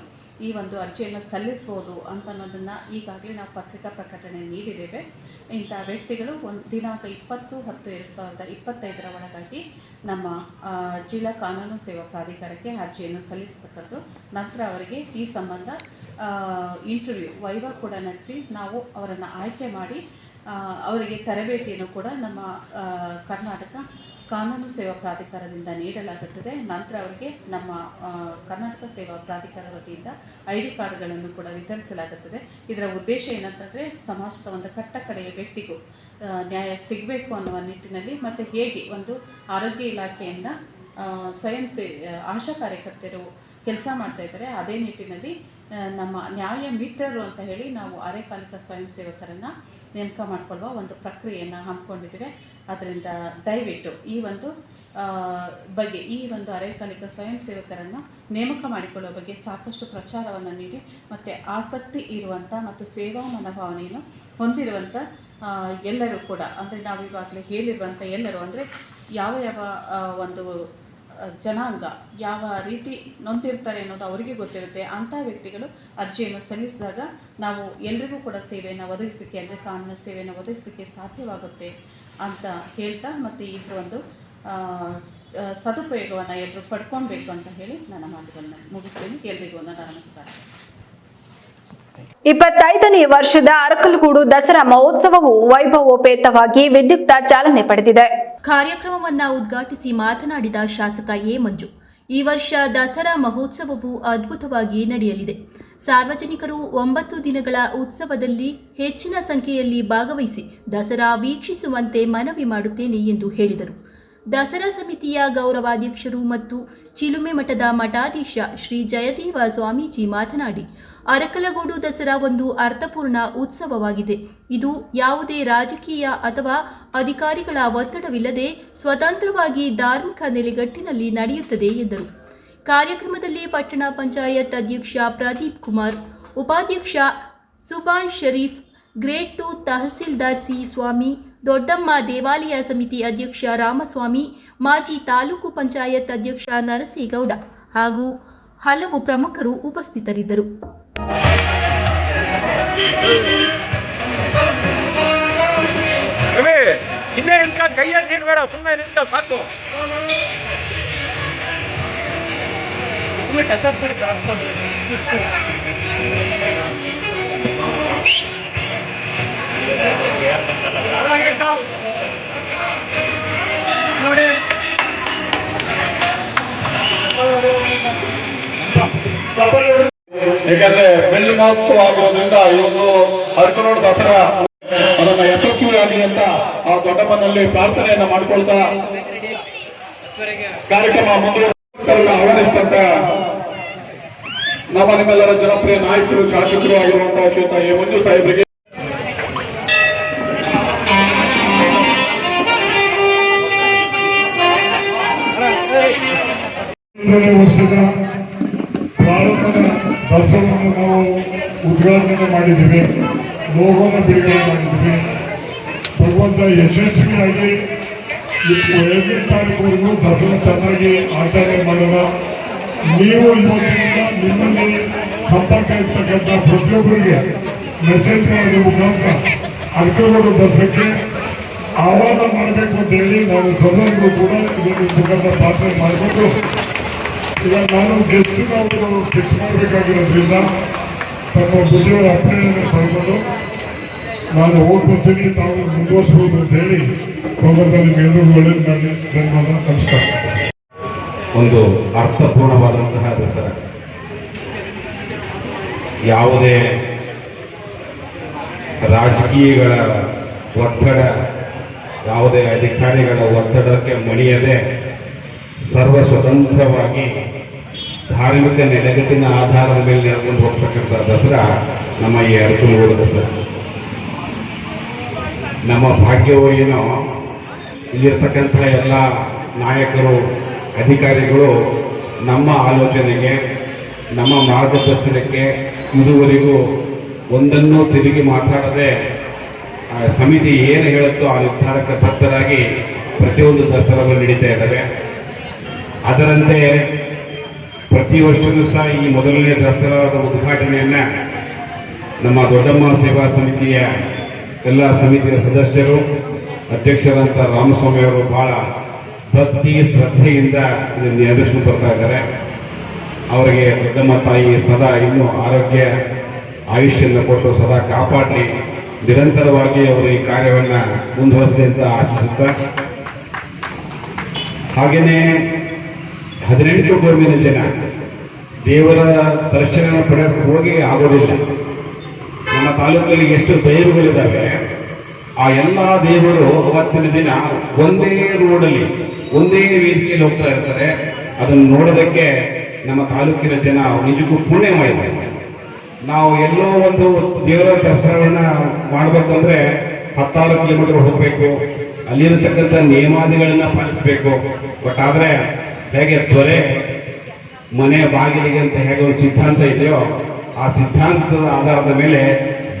ಈ ಒಂದು ಅರ್ಜಿಯನ್ನು ಸಲ್ಲಿಸ್ಬೋದು ಅಂತ ಅನ್ನೋದನ್ನು ಈಗಾಗಲೇ ನಾವು ಪತ್ರಿಕಾ ಪ್ರಕಟಣೆ ನೀಡಿದ್ದೇವೆ. ಇಂಥ ವ್ಯಕ್ತಿಗಳು ದಿನಾಂಕ 20/10/2025 ಒಳಗಾಗಿ ನಮ್ಮ ಜಿಲ್ಲಾ ಕಾನೂನು ಸೇವಾ ಪ್ರಾಧಿಕಾರಕ್ಕೆ ಅರ್ಜಿಯನ್ನು ಸಲ್ಲಿಸತಕ್ಕದ್ದು. ನಂತರ ಅವರಿಗೆ ಈ ಸಂಬಂಧ ಇಂಟರ್ವ್ಯೂ ವೈವಾ ಕೂಡ ನಡೆಸಿ ನಾವು ಅವರನ್ನು ಆಯ್ಕೆ ಮಾಡಿ ಅವರಿಗೆ ತರಬೇತಿಯನ್ನು ಕೂಡ ನಮ್ಮ ಕರ್ನಾಟಕ ಕಾನೂನು ಸೇವಾ ಪ್ರಾಧಿಕಾರದಿಂದ ನೀಡಲಾಗುತ್ತದೆ. ನಂತರ ಅವರಿಗೆ ನಮ್ಮ ಕರ್ನಾಟಕ ಸೇವಾ ಪ್ರಾಧಿಕಾರ ವತಿಯಿಂದ ID ಕಾರ್ಡ್ಗಳನ್ನು ಕೂಡ ವಿತರಿಸಲಾಗುತ್ತದೆ. ಇದರ ಉದ್ದೇಶ ಏನಂತಂದರೆ ಸಮಾಜದ ಒಂದು ಕಟ್ಟಕಡೆಯ ವ್ಯಕ್ತಿಗೂ ನ್ಯಾಯ ಸಿಗಬೇಕು ಅನ್ನುವ ನಿಟ್ಟಿನಲ್ಲಿ, ಮತ್ತು ಹೇಗೆ ಒಂದು ಆರೋಗ್ಯ ಇಲಾಖೆಯಿಂದ ಸ್ವಯಂ ಆಶಾ ಕಾರ್ಯಕರ್ತರು ಕೆಲಸ ಮಾಡ್ತಾ ಇದ್ದಾರೆ, ಅದೇ ನಿಟ್ಟಿನಲ್ಲಿ ನಮ್ಮ ನ್ಯಾಯ ಮಿತ್ರರು ಅಂತ ಹೇಳಿ ನಾವು ಅರೆಕಾಲಿಕ ಸ್ವಯಂ ಸೇವಕರನ್ನು ನೇಮಕ ಮಾಡಿಕೊಳ್ಳುವ ಒಂದು ಪ್ರಕ್ರಿಯೆಯನ್ನು ಹಮ್ಮಿಕೊಂಡಿದ್ದೇವೆ. ಅದರಿಂದ ದಯವಿಟ್ಟು ಈ ಒಂದು ಬಗ್ಗೆ, ಈ ಒಂದು ಅರೆಕಾಲಿಕ ಸ್ವಯಂ ಸೇವಕರನ್ನು ನೇಮಕ ಮಾಡಿಕೊಳ್ಳುವ ಬಗ್ಗೆ ಸಾಕಷ್ಟು ಪ್ರಚಾರವನ್ನು ನೀಡಿ, ಮತ್ತು ಆಸಕ್ತಿ ಇರುವಂಥ ಮತ್ತು ಸೇವಾ ಮನೋಭಾವನೆಯನ್ನು ಹೊಂದಿರುವಂಥ ಎಲ್ಲರೂ ಕೂಡ, ಅಂದರೆ ನಾವು ಇವಾಗಲೇ ಹೇಳಿರುವಂಥ ಎಲ್ಲರೂ, ಅಂದರೆ ಯಾವ ಒಂದು ಜನಾಂಗ ಯಾವ ರೀತಿ ನೊಂದಿರ್ತಾರೆ ಅನ್ನೋದು ಅವರಿಗೆ ಗೊತ್ತಿರುತ್ತೆ. ಅಂಥ ವ್ಯಕ್ತಿಗಳು ಅರ್ಜಿಯನ್ನು ಸಲ್ಲಿಸಿದಾಗ ನಾವು ಎಲ್ರಿಗೂ ಕೂಡ ಸೇವೆಯನ್ನು ಒದಗಿಸಲಿಕ್ಕೆ, ಅಂದರೆ ಕಾನೂನು ಸೇವೆಯನ್ನು ಒದಗಿಸಲಿಕ್ಕೆ ಸಾಧ್ಯವಾಗುತ್ತೆ ಅಂತ ಹೇಳ್ತಾ, ಮತ್ತು ಇದರ ಒಂದು ಸದುಪಯೋಗವನ್ನು ಎಲ್ಲರೂ ಪಡ್ಕೊಳ್ಬೇಕು ಅಂತ ಹೇಳಿ ನನ್ನ ಮಾತುಗಳನ್ನು ಮುಗಿಸ್ತೀನಿ. ಎಲ್ರಿಗೂ ನನ್ನ ನಮಸ್ಕಾರ. 25ನೇ ವರ್ಷದ ಅರಕಲಗೂಡು ದಸರಾ ಮಹೋತ್ಸವವು ವೈಭವೋಪೇತವಾಗಿ ವಿದ್ಯುಕ್ತ ಚಾಲನೆ ಪಡೆದಿದೆ. ಕಾರ್ಯಕ್ರಮವನ್ನು ಉದ್ಘಾಟಿಸಿ ಮಾತನಾಡಿದ ಶಾಸಕ ಎ ಮಂಜು, ಈ ವರ್ಷ ದಸರಾ ಮಹೋತ್ಸವವು ಅದ್ಭುತವಾಗಿ ನಡೆಯಲಿದೆ. ಸಾರ್ವಜನಿಕರು 9 ದಿನಗಳ ಉತ್ಸವದಲ್ಲಿ ಹೆಚ್ಚಿನ ಸಂಖ್ಯೆಯಲ್ಲಿ ಭಾಗವಹಿಸಿ ದಸರಾ ವೀಕ್ಷಿಸುವಂತೆ ಮನವಿ ಮಾಡುತ್ತೇನೆ ಎಂದು ಹೇಳಿದರು. ದಸರಾ ಸಮಿತಿಯ ಗೌರವಾಧ್ಯಕ್ಷರು ಮತ್ತು ಚಿಲುಮೆ ಮಠದ ಮಠಾಧೀಶ ಶ್ರೀ ಜಯದೇವ ಸ್ವಾಮೀಜಿ ಮಾತನಾಡಿ, ಅರಕಲಗೂಡು ದಸರಾ ಒಂದು ಅರ್ಥಪೂರ್ಣ ಉತ್ಸವವಾಗಿದೆ. ಇದು ಯಾವುದೇ ರಾಜಕೀಯ ಅಥವಾ ಅಧಿಕಾರಿಗಳ ಒತ್ತಡವಿಲ್ಲದೆ ಸ್ವತಂತ್ರವಾಗಿ ಧಾರ್ಮಿಕ ನೆಲೆಗಟ್ಟಿನಲ್ಲಿ ನಡೆಯುತ್ತದೆ ಎಂದರು. ಕಾರ್ಯಕ್ರಮದಲ್ಲಿ ಪಟ್ಟಣ ಪಂಚಾಯತ್ ಅಧ್ಯಕ್ಷ ಪ್ರದೀಪ್ ಕುಮಾರ್, ಉಪಾಧ್ಯಕ್ಷ ಸುಬಾನ್ ಶರೀಫ್, ಗ್ರೇಡ್ 2 ತಹಸೀಲ್ದಾರ್ ಸಿ ಸ್ವಾಮಿ, ದೊಡ್ಡಮ್ಮ ದೇವಾಲಯ ಸಮಿತಿ ಅಧ್ಯಕ್ಷ ರಾಮಸ್ವಾಮಿ, ಮಾಜಿ ತಾಲೂಕು ಪಂಚಾಯತ್ ಅಧ್ಯಕ್ಷ ನರಸೇಗೌಡ ಹಾಗೂ ಹಲವು ಪ್ರಮುಖರು ಉಪಸ್ಥಿತರಿದ್ದರು. ಇನ್ನೇ ಇಂಕ ಕೈಯಲ್ಲಿ ನೀಡಬೇಡ, ಸುಮ್ಮನೆ ನಿಂತ ಸಾಕು. ನೋಡಿ, ಯಾಕಂದ್ರೆ ಬೆಳ್ಳಿ ಮಹೋತ್ಸವ ಆಗಿರೋದ್ರಿಂದ ಈ ಒಂದು ಅರಕಲಗೂಡು ದಸರಾ ಅದನ್ನ ಯಶಸ್ವಿಯಾಗಲಿ ಅಂತ ಆ ದೊಡ್ಡಮ್ಮನಲ್ಲಿ ಪ್ರಾರ್ಥನೆಯನ್ನ ಮಾಡ್ಕೊಳ್ತಾ ಕಾರ್ಯಕ್ರಮ ಮುಂದುವರಿಸಲು ಆಹ್ವಾನಿಸಿದಂತ ನಮ್ಮ ನಿಮ್ಮೆಲ್ಲರ ಜನಪ್ರಿಯ ನಾಯಕರು, ಶಾಸಕರು ಆಗಿರುವಂತಹ ಶ್ರೀಯುತ ಎ ಮಂಜು ಸಾಹೇಬರಿಗೆ ವರ್ಷದ ಪ್ರಾರಂಭದ ದಸರಾವನ್ನು ನಾವು ಉದ್ಘಾಟನೆ ಮಾಡಿದ್ದೀವಿ, ಲೋಗೋನ ಬಿಡುಗಡೆ ಮಾಡಿದ್ದೀವಿ. ಭಗವಂತ ಯಶಸ್ವಿಯಾಗಿ 5ನೇ ತಾರೀಕುವರೆಗೂ ದಸರಾ ಚೆನ್ನಾಗಿ ಆಚರಣೆ ಮಾಡೋಣ. ನೀವು ಇವತ್ತಿನಿಂದ ನಿಮ್ಮಲ್ಲಿ ಸಂಪರ್ಕ ಇರ್ತಕ್ಕಂಥ ಪ್ರತಿಯೊಬ್ಬರಿಗೆ ಮೆಸೇಜ್ ಮಾಡೋದ್ರ ಮುಖಾಂತರ ಅರಕಲಗೂಡು ದಸರಾಕ್ಕೆ ಆಹ್ವಾನ ಮಾಡಬೇಕು ಅಂತ ಹೇಳಿ ನಾನು ಸದನಕ್ಕೂ ಕೂಡ ಇದರ ಮುಖಾಂತರ ಪಾತ್ರ ಮಾಡಿಕೊಂಡು, ಈಗ ನಾನು ಗೆಸ್ಟ್ ನಾವು ಫಿಕ್ಸ್ ಮಾಡಬೇಕಾಗಿರೋದ್ರಿಂದ ತಮ್ಮ ಬುದ್ಧಿಯವರ ಅಪ್ಪಣೆಯನ್ನು ಪಡ್ಕೊಂಡು ನಾನು ಹೋಗ್ಬರ್ತೀನಿ, ತಾವು ಮುಂದುವರಿಸಬಹುದು ಅಂತ ಹೇಳಿ ಭಗವಂತ ನಿಮ್ಗೆಲ್ಲರಿಗೂ ಒಳ್ಳೆಯದು ಮಾಡಿ. ಧನ್ಯವಾದ, ನಮಸ್ಕಾರ. ಒಂದು ಅರ್ಥಪೂರ್ಣವಾದಂತಹ ದಸರಾ, ಯಾವುದೇ ರಾಜಕೀಯಗಳ ಒತ್ತಡ, ಯಾವುದೇ ಅಧಿಕಾರಿಗಳ ಒತ್ತಡಕ್ಕೆ ಮಣಿಯದೆ ಸರ್ವ ಸ್ವತಂತ್ರವಾಗಿ ಧಾರ್ಮಿಕ ನೆಲೆಗಟ್ಟಿನ ಆಧಾರದ ಮೇಲೆ ನಡೆದುಕೊಂಡು ಹೋಗ್ತಕ್ಕಂಥ ದಸರಾ ನಮ್ಮ ಈ ಅರಕಲಗೂಡು ದಸರಾ. ನಮ್ಮ ಭಾಗ್ಯವೋ ಏನೋ ಇಲ್ಲಿರ್ತಕ್ಕಂಥ ಎಲ್ಲ ನಾಯಕರು, ಅಧಿಕಾರಿಗಳು ನಮ್ಮ ಆಲೋಚನೆಗೆ, ನಮ್ಮ ಮಾರ್ಗದರ್ಶನಕ್ಕೆ ಇದುವರೆಗೂ ಒಂದನ್ನು ತಿರುಗಿ ಮಾತಾಡದೆ ಸಮಿತಿ ಏನು ಹೇಳುತ್ತೋ ಆ ನಿರ್ಧಾರಕ್ಕೆ ಬದ್ಧರಾಗಿ ಪ್ರತಿಯೊಂದು ದಸರಾವನ್ನು ನಡೀತಾ ಇದ್ದಾವೆ. ಅದರಂತೆ ಪ್ರತಿ ವರ್ಷವೂ ಸಹ ಈ ಮೊದಲನೇ ದಸರಾದ ಉದ್ಘಾಟನೆಯನ್ನ ನಮ್ಮ ದೊಡ್ಡಮ್ಮ ಸೇವಾ ಸಮಿತಿಯ ಎಲ್ಲ ಸಮಿತಿಯ ಸದಸ್ಯರು, ಅಧ್ಯಕ್ಷರಂತ ರಾಮಸ್ವಾಮಿ ಅವರು ಬಹಳ ಭಕ್ತಿ ಶ್ರದ್ಧೆಯಿಂದ ಇದನ್ನು ನೆರವೇರಿಸಿಕೊಂಡು ಬರ್ತಾ ಇದ್ದಾರೆ. ಅವರಿಗೆ ದೊಡ್ಡಮ್ಮ ತಾಯಿ ಸದಾ ಇನ್ನೂ ಆರೋಗ್ಯ ಆಯುಷ್ಯನ್ನು ಕೊಟ್ಟು ಸದಾ ಕಾಪಾಡಲಿ, ನಿರಂತರವಾಗಿ ಅವರು ಈ ಕಾರ್ಯವನ್ನು ಮುಂದುವರಿಸಲಿ ಅಂತ ಆಶಿಸುತ್ತಾ, ಹಾಗೆಯೇ 18 ಕೋಟಿನ ಜನ ದೇವರ ದರ್ಶನ ಪಡೆಯೋಕೆ ಹೋಗಿ ಆಗೋದಿಲ್ಲ. ನಮ್ಮ ತಾಲೂಕಲ್ಲಿ ಎಷ್ಟು ದೇವರುಗಳಿದ್ದಾವೆ, ಆ ಎಲ್ಲ ದೇವರು ಅವತ್ತಿನ ದಿನ ಒಂದೇ ರೋಡಲ್ಲಿ ಒಂದೇ ವೇದಿಕೆಯಲ್ಲಿ ಹೋಗ್ತಾ ಇರ್ತಾರೆ. ಅದನ್ನು ನೋಡೋದಕ್ಕೆ ನಮ್ಮ ತಾಲೂಕಿನ ಜನ ನಿಜಕ್ಕೂ ಪುಣ್ಯ ಮಾಡಿದ್ದಾರೆ. ನಾವು ಎಲ್ಲೋ ಒಂದು ದೇವರ ದಸರಾವನ್ನ ಮಾಡಬೇಕಂದ್ರೆ 16 ಕಿಲೋಮೀಟರ್ ಹೋಗಬೇಕು, ಅಲ್ಲಿರತಕ್ಕಂಥ ನಿಯಮಾದಿಗಳನ್ನ ಪಾಲಿಸಬೇಕು. ಬಟ್ ಆದರೆ ಹೇಗೆ ದೊರೆ ಮನೆ ಬಾಗಿಲಿಗೆ ಅಂತ ಹೇಗೆ ಒಂದು ಸಿದ್ಧಾಂತ ಇದೆಯೋ, ಆ ಸಿದ್ಧಾಂತದ ಆಧಾರದ ಮೇಲೆ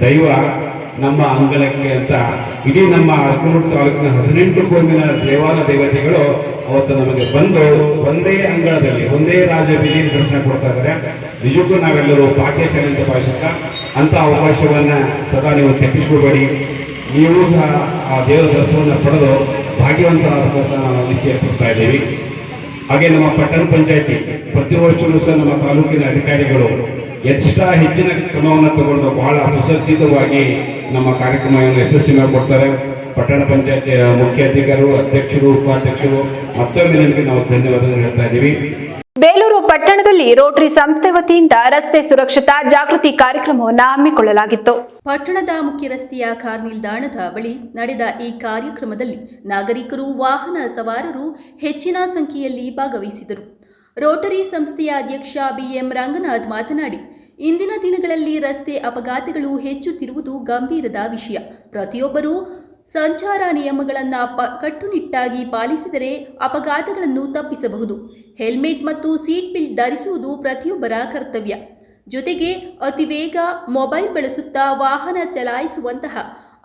ದೈವ ನಮ್ಮ ಅಂಗಳಕ್ಕೆ ಅಂತ ಇಡೀ ನಮ್ಮ ಅರಕಲಗೂಡು ತಾಲೂಕಿನ 18 ಕೋಮಿನ ದೇವತೆಗಳು ಅವತ್ತು ನಮಗೆ ಬಂದು ಒಂದೇ ಅಂಗಳದಲ್ಲಿ ಒಂದೇ ರಾಜ ಬೀದಿಯಲ್ಲಿ ದರ್ಶನ ಕೊಡ್ತಾ ಇದ್ದಾರೆ. ನಿಜಕ್ಕೂ ನಾವೆಲ್ಲರೂ ಭಾಗ್ಯಶಾಲಿ ಅಂತ ಭಾವಿಸುತ್ತಾ, ಅಂತ ಅವಕಾಶವನ್ನ ಸದಾ ನೀವು ತಪ್ಪಿಸ್ಕೊಬೇಡಿ. ನೀವು ಸಹ ಆ ದೇವರ ದರ್ಶನವನ್ನು ಪಡೆದು ಭಾಗ್ಯವಂತರಾಗಬೇಕಂತ ನಾವು ನಿಶ್ಚಯಿಸ್ತಾ ಇದ್ದೀವಿ. ಹಾಗೆ ನಮ್ಮ ಪಟ್ಟಣ ಪಂಚಾಯತಿ ಪ್ರತಿ ವರ್ಷವೂ ಸಹ ನಮ್ಮ ತಾಲೂಕಿನ ಅಧಿಕಾರಿಗಳು ಹೆಚ್ಚಿನ ಕ್ರಮವನ್ನು ತಗೊಂಡು ಬಹಳ ಸುಸಜ್ಜಿತವಾಗಿ ನಮ್ಮ ಕಾರ್ಯಕ್ರಮವನ್ನು ಯಶಸ್ವಿ ಮಾಡಿಕೊಡ್ತಾರೆ. ಪಟ್ಟಣ ಪಂಚಾಯತಿಯ ಮುಖ್ಯ ಅಧಿಕಾರಿಗಳು, ಅಧ್ಯಕ್ಷರು, ಉಪಾಧ್ಯಕ್ಷರು ಮತ್ತೊಮ್ಮೆ ನಿಮಗೆ ನಾವು ಧನ್ಯವಾದಗಳು ಹೇಳ್ತಾ ಇದ್ದೀವಿ. ಬೇಲೂರು ಪಟ್ಟಣದಲ್ಲಿ ರೋಟರಿ ಸಂಸ್ಥೆ ವತಿಯಿಂದ ರಸ್ತೆ ಸುರಕ್ಷತಾ ಜಾಗೃತಿ ಕಾರ್ಯಕ್ರಮವನ್ನು ಹಮ್ಮಿಕೊಳ್ಳಲಾಗಿತ್ತು. ಪಟ್ಟಣದ ಮುಖ್ಯ ರಸ್ತೆಯ ಕಾರ್ ನಿಲ್ದಾಣದ ಬಳಿ ನಡೆದ ಈ ಕಾರ್ಯಕ್ರಮದಲ್ಲಿ ನಾಗರಿಕರು, ವಾಹನ ಸವಾರರು ಹೆಚ್ಚಿನ ಸಂಖ್ಯೆಯಲ್ಲಿ ಭಾಗವಹಿಸಿದರು. ರೋಟರಿ ಸಂಸ್ಥೆಯ ಅಧ್ಯಕ್ಷ ಬಿಎಂ ರಂಗನಾಥ್ ಮಾತನಾಡಿ, ಇಂದಿನ ದಿನಗಳಲ್ಲಿ ರಸ್ತೆ ಅಪಘಾತಗಳು ಹೆಚ್ಚುತ್ತಿರುವುದು ಗಂಭೀರದ ವಿಷಯ. ಪ್ರತಿಯೊಬ್ಬರೂ ಸಂಚಾರ ನಿಯಮಗಳನ್ನು ಕಟ್ಟುನಿಟ್ಟಾಗಿ ಪಾಲಿಸಿದರೆ ಅಪಘಾತಗಳನ್ನು ತಪ್ಪಿಸಬಹುದು. ಹೆಲ್ಮೆಟ್ ಮತ್ತು ಸೀಟ್ ಬೆಲ್ಟ್ ಧರಿಸುವುದು ಪ್ರತಿಯೊಬ್ಬರ ಕರ್ತವ್ಯ. ಜೊತೆಗೆ ಅತಿ ವೇಗ, ಮೊಬೈಲ್ ಬಳಸುತ್ತಾ ವಾಹನ ಚಲಾಯಿಸುವಂತಹ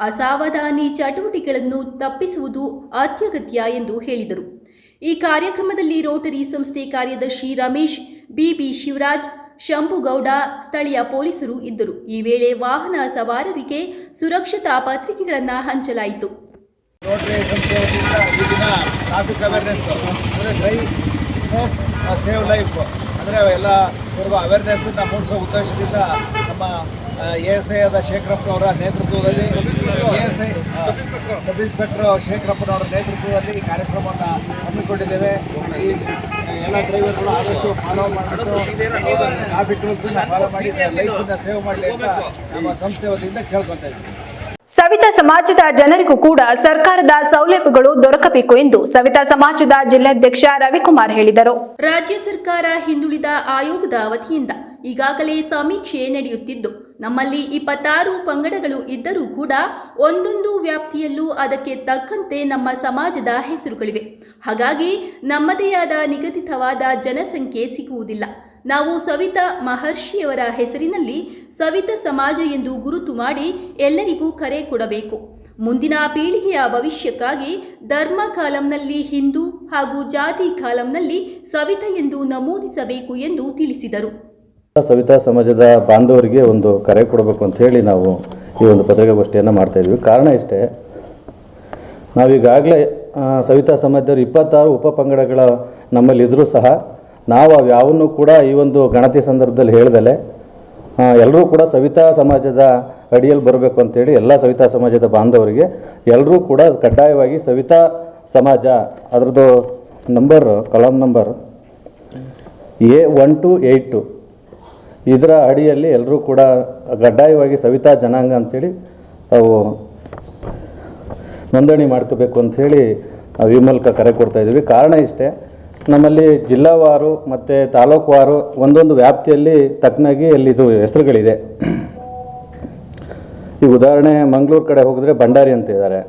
ಅಸಾವಧಾನಿ ಚಟುವಟಿಕೆಗಳನ್ನು ತಪ್ಪಿಸುವುದು ಅತ್ಯಗತ್ಯ ಎಂದು ಹೇಳಿದರು. ಈ ಕಾರ್ಯಕ್ರಮದಲ್ಲಿ ರೋಟರಿ ಸಂಸ್ಥೆ ಕಾರ್ಯದರ್ಶಿ ರಮೇಶ್, ಬಿಬಿ ಶಿವರಾಜ್, ಶಂಭುಗೌಡ, ಸ್ಥಳೀಯ ಪೊಲೀಸರು ಇದ್ದರು. ಈ ವೇಳೆ ವಾಹನ ಸವಾರರಿಗೆ ಸುರಕ್ಷತಾ ಪತ್ರಿಕೆಗಳನ್ನು ಹಂಚಲಾಯಿತು. ರೋಟರಿ ಸಂಸ್ಥೆ ವತಿಯಿಂದ ಈ ದಿನ ಟ್ರಾಫಿಕ್ ಅವೇರ್ನೆಸ್ ಅಂದರೆ ಡ್ರೈವ್ ಸೇಫ್ ಸೇವ್ ಲೈಫ್ ಅಂದರೆ ಎಲ್ಲ ಅವೇರ್ನೆಸ್ಸನ್ನು ಮೂಡಿಸೋ ಉದ್ದೇಶದಿಂದ ನಮ್ಮ ASI ಆದ ಶೇಖರಪ್ಪನವರ ನೇತೃತ್ವದಲ್ಲಿ ಸಬ್ ಇನ್ಸ್ಪೆಕ್ಟರ್ ಶೇಖರಪ್ಪನವರ ನೇತೃತ್ವದಲ್ಲಿ ಈ ಕಾರ್ಯಕ್ರಮವನ್ನು ಹಮ್ಮಿಕೊಂಡಿದ್ದೇವೆ. ಈ ಎಲ್ಲ ಡ್ರೈವರ್ಗಳು ಆದಷ್ಟು ಫಾಲೋ ಮಾಡಿಬಿಟ್ಟು ಟ್ರಾಫಿಕ್ ರೂಲ್ಸನ್ನು ಫಾಲೋ ಮಾಡಿ ಲೈಫನ್ನು ಸೇವ್ ಮಾಡಲಿ ಅಂತ ನಮ್ಮ ಸಂಸ್ಥೆ ವತಿಯಿಂದ ಕೇಳ್ಕೊತಾ ಇದ್ದೀವಿ. ಸವಿತಾ ಸಮಾಜದ ಜನರಿಗೂ ಕೂಡ ಸರ್ಕಾರದ ಸೌಲಭ್ಯಗಳು ದೊರಕಬೇಕು ಎಂದು ಸವಿತಾ ಸಮಾಜದ ಜಿಲ್ಲಾಧ್ಯಕ್ಷ ರವಿಕುಮಾರ್ ಹೇಳಿದರು. ರಾಜ್ಯ ಸರ್ಕಾರ ಹಿಂದುಳಿದ ಆಯೋಗದ ವತಿಯಿಂದ ಈಗಾಗಲೇ ಸಮೀಕ್ಷೆ ನಡೆಯುತ್ತಿದ್ದು, ನಮ್ಮಲ್ಲಿ 26 ಪಂಗಡಗಳು ಇದ್ದರೂ ಕೂಡ ಒಂದೊಂದು ವ್ಯಾಪ್ತಿಯಲ್ಲೂ ಅದಕ್ಕೆ ತಕ್ಕಂತೆ ನಮ್ಮ ಸಮಾಜದ ಹೆಸರುಗಳಿವೆ. ಹಾಗಾಗಿ ನಮ್ಮದೇ ಆದ ನಿಗದಿತವಾದ ಜನಸಂಖ್ಯೆ ಸಿಗುವುದಿಲ್ಲ. ನಾವು ಸವಿತಾ ಮಹರ್ಷಿಯವರ ಹೆಸರಿನಲ್ಲಿ ಸವಿತಾ ಸಮಾಜ ಎಂದು ಗುರುತು ಮಾಡಿ ಎಲ್ಲರಿಗೂ ಕರೆ ಕೊಡಬೇಕು. ಮುಂದಿನ ಪೀಳಿಗೆಯ ಭವಿಷ್ಯಕ್ಕಾಗಿ ಧರ್ಮ ಕಾಲಂನಲ್ಲಿ ಹಿಂದೂ ಹಾಗೂ ಜಾತಿ ಕಾಲಂನಲ್ಲಿ ಸವಿತಾ ಎಂದು ನಮೂದಿಸಬೇಕು ಎಂದು ತಿಳಿಸಿದರು. ಸವಿತಾ ಸಮಾಜದ ಬಾಂಧವರಿಗೆ ಒಂದು ಕರೆ ಕೊಡಬೇಕು ಅಂತ ಹೇಳಿ ನಾವು ಈ ಒಂದು ಪತ್ರಿಕಾಗೋಷ್ಠಿಯನ್ನು ಮಾಡ್ತಾ ಇದ್ವಿ. ಕಾರಣ ಇಷ್ಟೇ, ನಾವೀಗಾಗಲೇ ಸವಿತಾ ಸಮಾಜದವರು 26 ಉಪಪಂಗಡಗಳ ನಮ್ಮಲ್ಲಿದ್ದರೂ ಸಹ ನಾವು ಯಾವನ್ನೂ ಕೂಡ ಈ ಒಂದು ಗಣತಿ ಸಂದರ್ಭದಲ್ಲಿ ಹೇಳ್ದಲೆ ಎಲ್ಲರೂ ಕೂಡ ಸವಿತಾ ಸಮಾಜದ ಅಡಿಯಲ್ಲಿ ಬರಬೇಕು ಅಂತೇಳಿ ಎಲ್ಲ ಸವಿತಾ ಸಮಾಜದ ಬಾಂಧವರಿಗೆ ಎಲ್ಲರೂ ಕೂಡ ಕಡ್ಡಾಯವಾಗಿ ಸವಿತಾ ಸಮಾಜ ಅದರದ್ದು ಕಾಲಮ್ ನಂಬರ್ A1282 ಇದರ ಅಡಿಯಲ್ಲಿ ಎಲ್ಲರೂ ಕೂಡ ಕಡ್ಡಾಯವಾಗಿ ಸವಿತಾ ಜನಾಂಗ ಅಂಥೇಳಿ ಅವು ನೋಂದಣಿ ಮಾಡ್ಕೋಬೇಕು ಅಂಥೇಳಿ ಈ ಮೂಲಕ ಕರೆ ಕೊಡ್ತಾ ಇದ್ದೀವಿ. ಕಾರಣ ಇಷ್ಟೇ, ನಮ್ಮಲ್ಲಿ ಜಿಲ್ಲಾವಾರು ಮತ್ತು ತಾಲೂಕುವಾರು ಒಂದೊಂದು ವ್ಯಾಪ್ತಿಯಲ್ಲಿ ತಕ್ಕನಾಗಿ ಅಲ್ಲಿದು ಹೆಸರುಗಳಿದೆ. ಈಗ ಉದಾಹರಣೆ ಮಂಗಳೂರು ಕಡೆ ಹೋಗಿದ್ರೆ ಭಂಡಾರಿ ಅಂತ ಇದ್ದಾರೆ,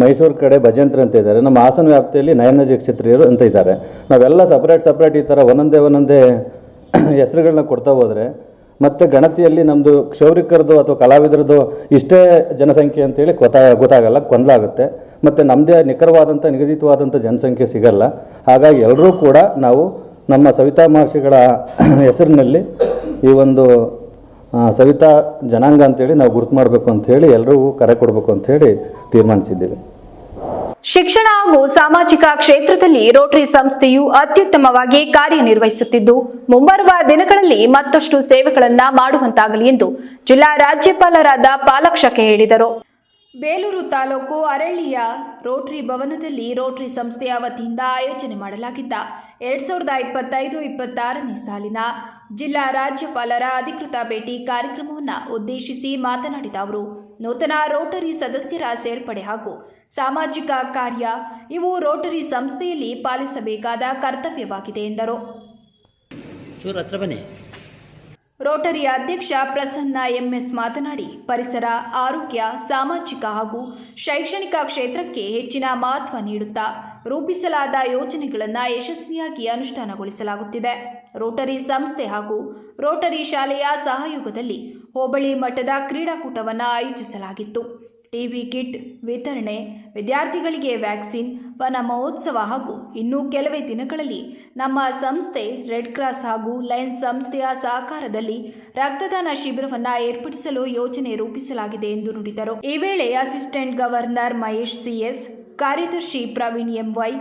ಮೈಸೂರು ಕಡೆ ಭಜಂತ್ರಿ ಅಂತ ಇದ್ದಾರೆ, ನಮ್ಮ ಹಾಸನ ವ್ಯಾಪ್ತಿಯಲ್ಲಿ ನಯನಜಿ ಕ್ಷತ್ರಿಯರು ಅಂತ ಇದ್ದಾರೆ. ನಾವೆಲ್ಲ ಸಪ್ರೇಟ್ ಈ ಥರ ಒಂದೊಂದೇ ಹೆಸರುಗಳನ್ನ ಕೊಡ್ತಾ ಹೋದರೆ ಮತ್ತು ಗಣತಿಯಲ್ಲಿ ನಮ್ಮದು ಕ್ಷೌರಿಕರದು ಅಥವಾ ಕಲಾವಿದರದು ಇಷ್ಟೇ ಜನಸಂಖ್ಯೆ ಅಂತೇಳಿ ಗೊತ್ತಾಗಲ್ಲ, ಗೊಂದಲಾಗುತ್ತೆ. ಮತ್ತು ನಮ್ಮದೇ ನಿಖರವಾದಂಥ ನಿಗದಿತವಾದಂಥ ಜನಸಂಖ್ಯೆ ಸಿಗಲ್ಲ. ಹಾಗಾಗಿ ಎಲ್ಲರೂ ಕೂಡ ನಾವು ನಮ್ಮ ಸವಿತಾ ಮಹರ್ಷಿಗಳ ಹೆಸರಿನಲ್ಲಿ ಈ ಒಂದು ಸವಿತಾ ಜನಾಂಗ ಅಂತೇಳಿ ನಾವು ಗುರುತು ಮಾಡಬೇಕು ಅಂಥೇಳಿ ಎಲ್ಲರಿಗೂ ಕರೆ ಕೊಡಬೇಕು ಅಂಥೇಳಿ ತೀರ್ಮಾನಿಸಿದ್ದೀವಿ. ಶಿಕ್ಷಣ ಹಾಗೂ ಸಾಮಾಜಿಕ ಕ್ಷೇತ್ರದಲ್ಲಿ ರೋಟರಿ ಸಂಸ್ಥೆಯು ಅತ್ಯುತ್ತಮವಾಗಿ ಕಾರ್ಯನಿರ್ವಹಿಸುತ್ತಿದ್ದು ಮುಂಬರುವ ದಿನಗಳಲ್ಲಿ ಮತ್ತಷ್ಟು ಸೇವೆಗಳನ್ನು ಮಾಡುವಂತಾಗಲಿ ಎಂದು ಜಿಲ್ಲಾ ರಾಜ್ಯಪಾಲರಾದ ಪಾಲಾಕ್ಷಕ್ಕೆ ಹೇಳಿದರು. ಬೇಲೂರು ತಾಲೂಕು ಅರಳ್ಳಿಯ ರೋಟರಿ ಭವನದಲ್ಲಿ ರೋಟರಿ ಸಂಸ್ಥೆಯ ವತಿಯಿಂದ ಆಯೋಜನೆ ಮಾಡಲಾಗಿದ್ದ 2025-26ನೇ ಸಾಲಿನ ಜಿಲ್ಲಾ ರಾಜ್ಯಪಾಲರ ಅಧಿಕೃತ ಭೇಟಿ ಕಾರ್ಯಕ್ರಮವನ್ನು ಉದ್ದೇಶಿಸಿ ಮಾತನಾಡಿದ ಅವರು, ನೂತನ ರೋಟರಿ ಸದಸ್ಯರ ಸೇರ್ಪಡೆ ಹಾಗೂ ಸಾಮಾಜಿಕ ಕಾರ್ಯ ಇವು ರೋಟರಿ ಸಂಸ್ಥೆಯಲ್ಲಿ ಪಾಲಿಸಬೇಕಾದ ಕರ್ತವ್ಯವಾಗಿದೆ ಎಂದರು. ರೋಟರಿ ಅಧ್ಯಕ್ಷ ಪ್ರಸನ್ನ ಎಂಎಸ್ ಮಾತನಾಡಿ, ಪರಿಸರ, ಆರೋಗ್ಯ, ಸಾಮಾಜಿಕ ಹಾಗೂ ಶೈಕ್ಷಣಿಕ ಕ್ಷೇತ್ರಕ್ಕೆ ಹೆಚ್ಚಿನ ಮಹತ್ವ ನೀಡುತ್ತಾ ರೂಪಿಸಲಾದ ಯೋಜನೆಗಳನ್ನು ಯಶಸ್ವಿಯಾಗಿ ಅನುಷ್ಠಾನಗೊಳಿಸಲಾಗುತ್ತಿದೆ. ರೋಟರಿ ಸಂಸ್ಥೆ ಹಾಗೂ ರೋಟರಿ ಶಾಲೆಯ ಸಹಯೋಗದಲ್ಲಿ ಹೋಬಳಿ ಮಟ್ಟದ ಕ್ರೀಡಾಕೂಟವನ್ನು ಆಯೋಜಿಸಲಾಗಿತ್ತು. ಟಿವಿ ಕಿಟ್ ವಿತರಣೆ, ವಿದ್ಯಾರ್ಥಿಗಳಿಗೆ ವ್ಯಾಕ್ಸಿನ್, ವನ ಮಹೋತ್ಸವ ಹಾಗೂ ಇನ್ನೂ ಕೆಲವೇ ದಿನಗಳಲ್ಲಿ ನಮ್ಮ ಸಂಸ್ಥೆ ರೆಡ್ ಕ್ರಾಸ್ ಹಾಗೂ ಲಯನ್ಸ್ ಸಂಸ್ಥೆಯ ಸಹಕಾರದಲ್ಲಿ ರಕ್ತದಾನ ಶಿಬಿರವನ್ನು ಏರ್ಪಡಿಸಲು ಯೋಜನೆ ರೂಪಿಸಲಾಗಿದೆ ಎಂದು ನುಡಿದರು. ಈ ವೇಳೆ ಅಸಿಸ್ಟೆಂಟ್ ಗವರ್ನರ್ ಮಹೇಶ್ ಸಿಎಸ್, ಕಾರ್ಯದರ್ಶಿ Praveen MY,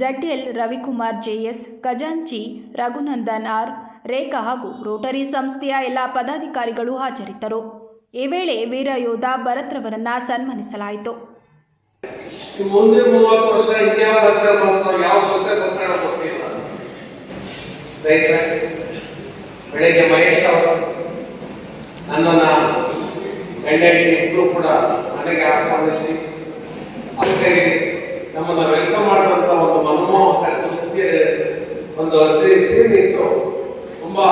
ZL Ravikumar JS, ಖಜಾಂಚಿ ರಘುನಂದನ್ R, ರೇಖಾ ಹಾಗೂ ರೋಟರಿ ಸಂಸ್ಥೆಯ ಎಲ್ಲ ಪದಾಧಿಕಾರಿಗಳು ಹಾಜರಿದ್ದರು. ಈ ವೇಳೆ ವೀರ ಯೋಧ ಭರತ್ ರವರನ್ನ ಸನ್ಮಾನಿಸಲಾಯಿತು. ಮುಂದೆ 30 ವರ್ಷ ಇತಿಹಾಸ ಯಾವ ಸೊಸೆ ಗೊತ್ತಾಡ ಗೊತ್ತಿಲ್ಲ. ಸ್ನೇಹಿತರೆ, ಬೆಳಗ್ಗೆ ಮಹೇಶ್ ಅವರು ನನ್ನನ್ನ ಹೆಂಡತಿ ಇಬ್ಬರು ಕೂಡ ಮನೆಗೆ ಆಹ್ವಾನಿಸಿ ಅದಕ್ಕೆ ನಮ್ಮನ್ನ ವೆಲ್ಕಮ್ ಮಾಡಿದಂತ ಒಂದು ಮನಮೋಹಕ ಒಂದು ಸೇರಿತ್ತು. ತುಂಬಾ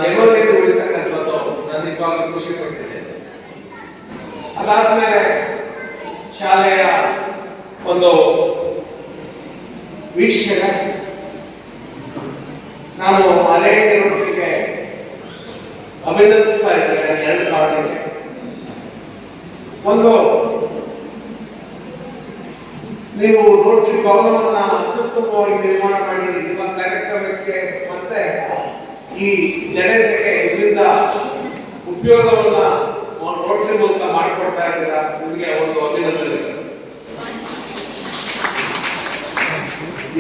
ನೆಮ್ಮದಿಯಲ್ಲಿ ಉಳಿತಕ್ಕಂಥದ್ದು ನಾನು ನಿಜವಾಗ್ಲೂ ಖುಷಿ ಪಟ್ಟಿದ್ದೇನೆ. ಅದಾದ್ಮೇಲೆ ಶಾಲೆಯ ಒಂದು ವೀಕ್ಷಣೆ, ನಾನು ಅನೇಕ ರೋಟರಿಗೆ ಅಭಿನಂದಿಸ್ತಾ ಇದ್ದೇನೆ. 2 ಕಾರಣಕ್ಕೆ. ಒಂದು, ನೀವು ರೋಟರಿ ಭವನವನ್ನ ಅತ್ಯುತ್ತಮವಾಗಿ ನಿರ್ಮಾಣ ಮಾಡಿ ನಿಮ್ಮ ಕಾರ್ಯಕ್ರಮಕ್ಕೆ ಮತ್ತೆ ಈ ಜನತೆಗೆ ಇದರಿಂದ ಉಪಯೋಗವನ್ನ ರೋಟರಿ ಮೂಲಕ ಮಾಡಿಕೊಡ್ತಾ ಇದ್ದೀರಾ. ನಿಮಗೆ ಒಂದು ಅಭಿನಂದನೆ.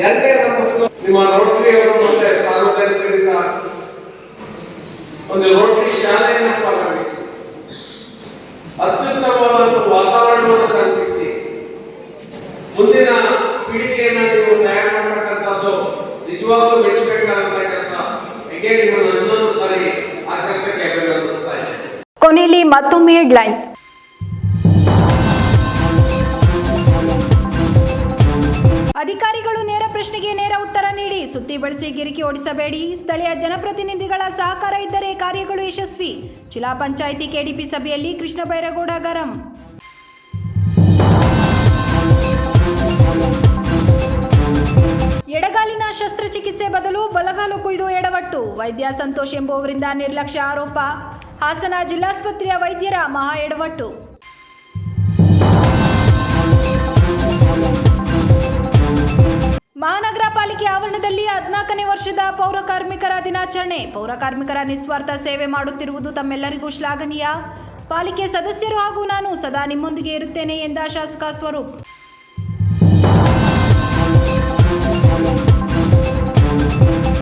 ಎರಡನೇದನ್ನು ನಿಮ್ಮ ರೋಟರಿಯವರು ಮತ್ತೆ ಸಾರ್ವಜನಿಕರಿಂದ ಒಂದು ರೋಟರಿ ಶಾಲೆಯನ್ನು ಪ್ರಾರಂಭಿಸಿ ಅತ್ಯುತ್ತಮವಾದ ವಾತಾವರಣವನ್ನು ಕಲ್ಪಿಸಿ ಮುಂದಿನ ಪೀಳಿಗೆಯನ್ನ ನೀವು ತಯಾರು ಮಾಡತಕ್ಕಂಥದ್ದು ನಿಜವಾಗ್ಲೂ ಮೆಚ್ಚಬೇಕಾದಂತ ಕೆಲಸ. ಹೀಗೆ ನಿಮ್ಮನ್ನು ಇನ್ನೊಂದು ಸಾರಿ ಆ ಕೆಲಸಕ್ಕೆ ಅಭಿನಂದಿಸ್ತಾ ಇದ್ದೇನೆ. ಕೊನೆಯಲ್ಲಿ ಮತ್ತೊಮ್ಮೆ ಹೆಡ್ಲೈನ್ಸ್. ಅಧಿಕಾರಿಗಳು ನೇರ ಪ್ರಶ್ನೆಗೆ ನೇರ ಉತ್ತರ ನೀಡಿ, ಸುತ್ತಿ ಬಳಸಿ ಗಿರಿಕಿ ಓಡಿಸಬೇಡಿ. ಸ್ಥಳೀಯ ಜನಪ್ರತಿನಿಧಿಗಳ ಸಹಕಾರ ಇದ್ದರೆ ಕಾರ್ಯಗಳು ಯಶಸ್ವಿ. ಜಿಲ್ಲಾ ಪಂಚಾಯಿತಿ ಕೆಡಿಪಿ ಸಭೆಯಲ್ಲಿ ಕೃಷ್ಣ ಬೈರೇಗೌಡ ಗರಂ. ಎಡಗಾಲಿನ ಶಸ್ತ್ರಚಿಕಿತ್ಸೆ ಬದಲು ಬಲಗಾಲು ಕುಯ್ದು ಎಡವಟ್ಟು. ವೈದ್ಯ ಸಂತೋಷ್ ಎಂಬುವವರಿಂದ ನಿರ್ಲಕ್ಷ್ಯ ಆರೋಪ. ಹಾಸನ ಜಿಲ್ಲಾಸ್ಪತ್ರೆಯ ವೈದ್ಯರ ಮಹಾ ಎಡವಟ್ಟು. ಮಹಾನಗರ ಪಾಲಿಕೆ ಆವರಣದಲ್ಲಿ 14ನೇ ವರ್ಷದ ಪೌರ ಕಾರ್ಮಿಕರ ದಿನಾಚರಣೆ. ಪೌರ ಕಾರ್ಮಿಕರ ನಿಸ್ವಾರ್ಥ ಸೇವೆ ಮಾಡುತ್ತಿರುವುದು ತಮ್ಮೆಲ್ಲರಿಗೂ ಶ್ಲಾಘನೀಯ. ಪಾಲಿಕೆ ಸದಸ್ಯರು ಹಾಗೂ ನಾನು ಸದಾ ನಿಮ್ಮೊಂದಿಗೆ ಇರುತ್ತೇನೆ ಎಂದ ಶಾಸಕ ಸ್ವರೂಪ್.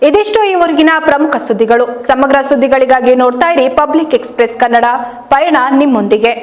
ಇದಿಷ್ಟು ಈವರೆಗಿನ ಪ್ರಮುಖ ಸುದ್ದಿಗಳು. ಸಮಗ್ರ ಸುದ್ದಿಗಳಿಗಾಗಿ ನೋಡ್ತಾ ಇರಿ ಪಬ್ಲಿಕ್ ಎಕ್ಸ್‌ಪ್ರೆಸ್ ಕನ್ನಡ. ಪಯಣ ನಿಮ್ಮೊಂದಿಗೆ.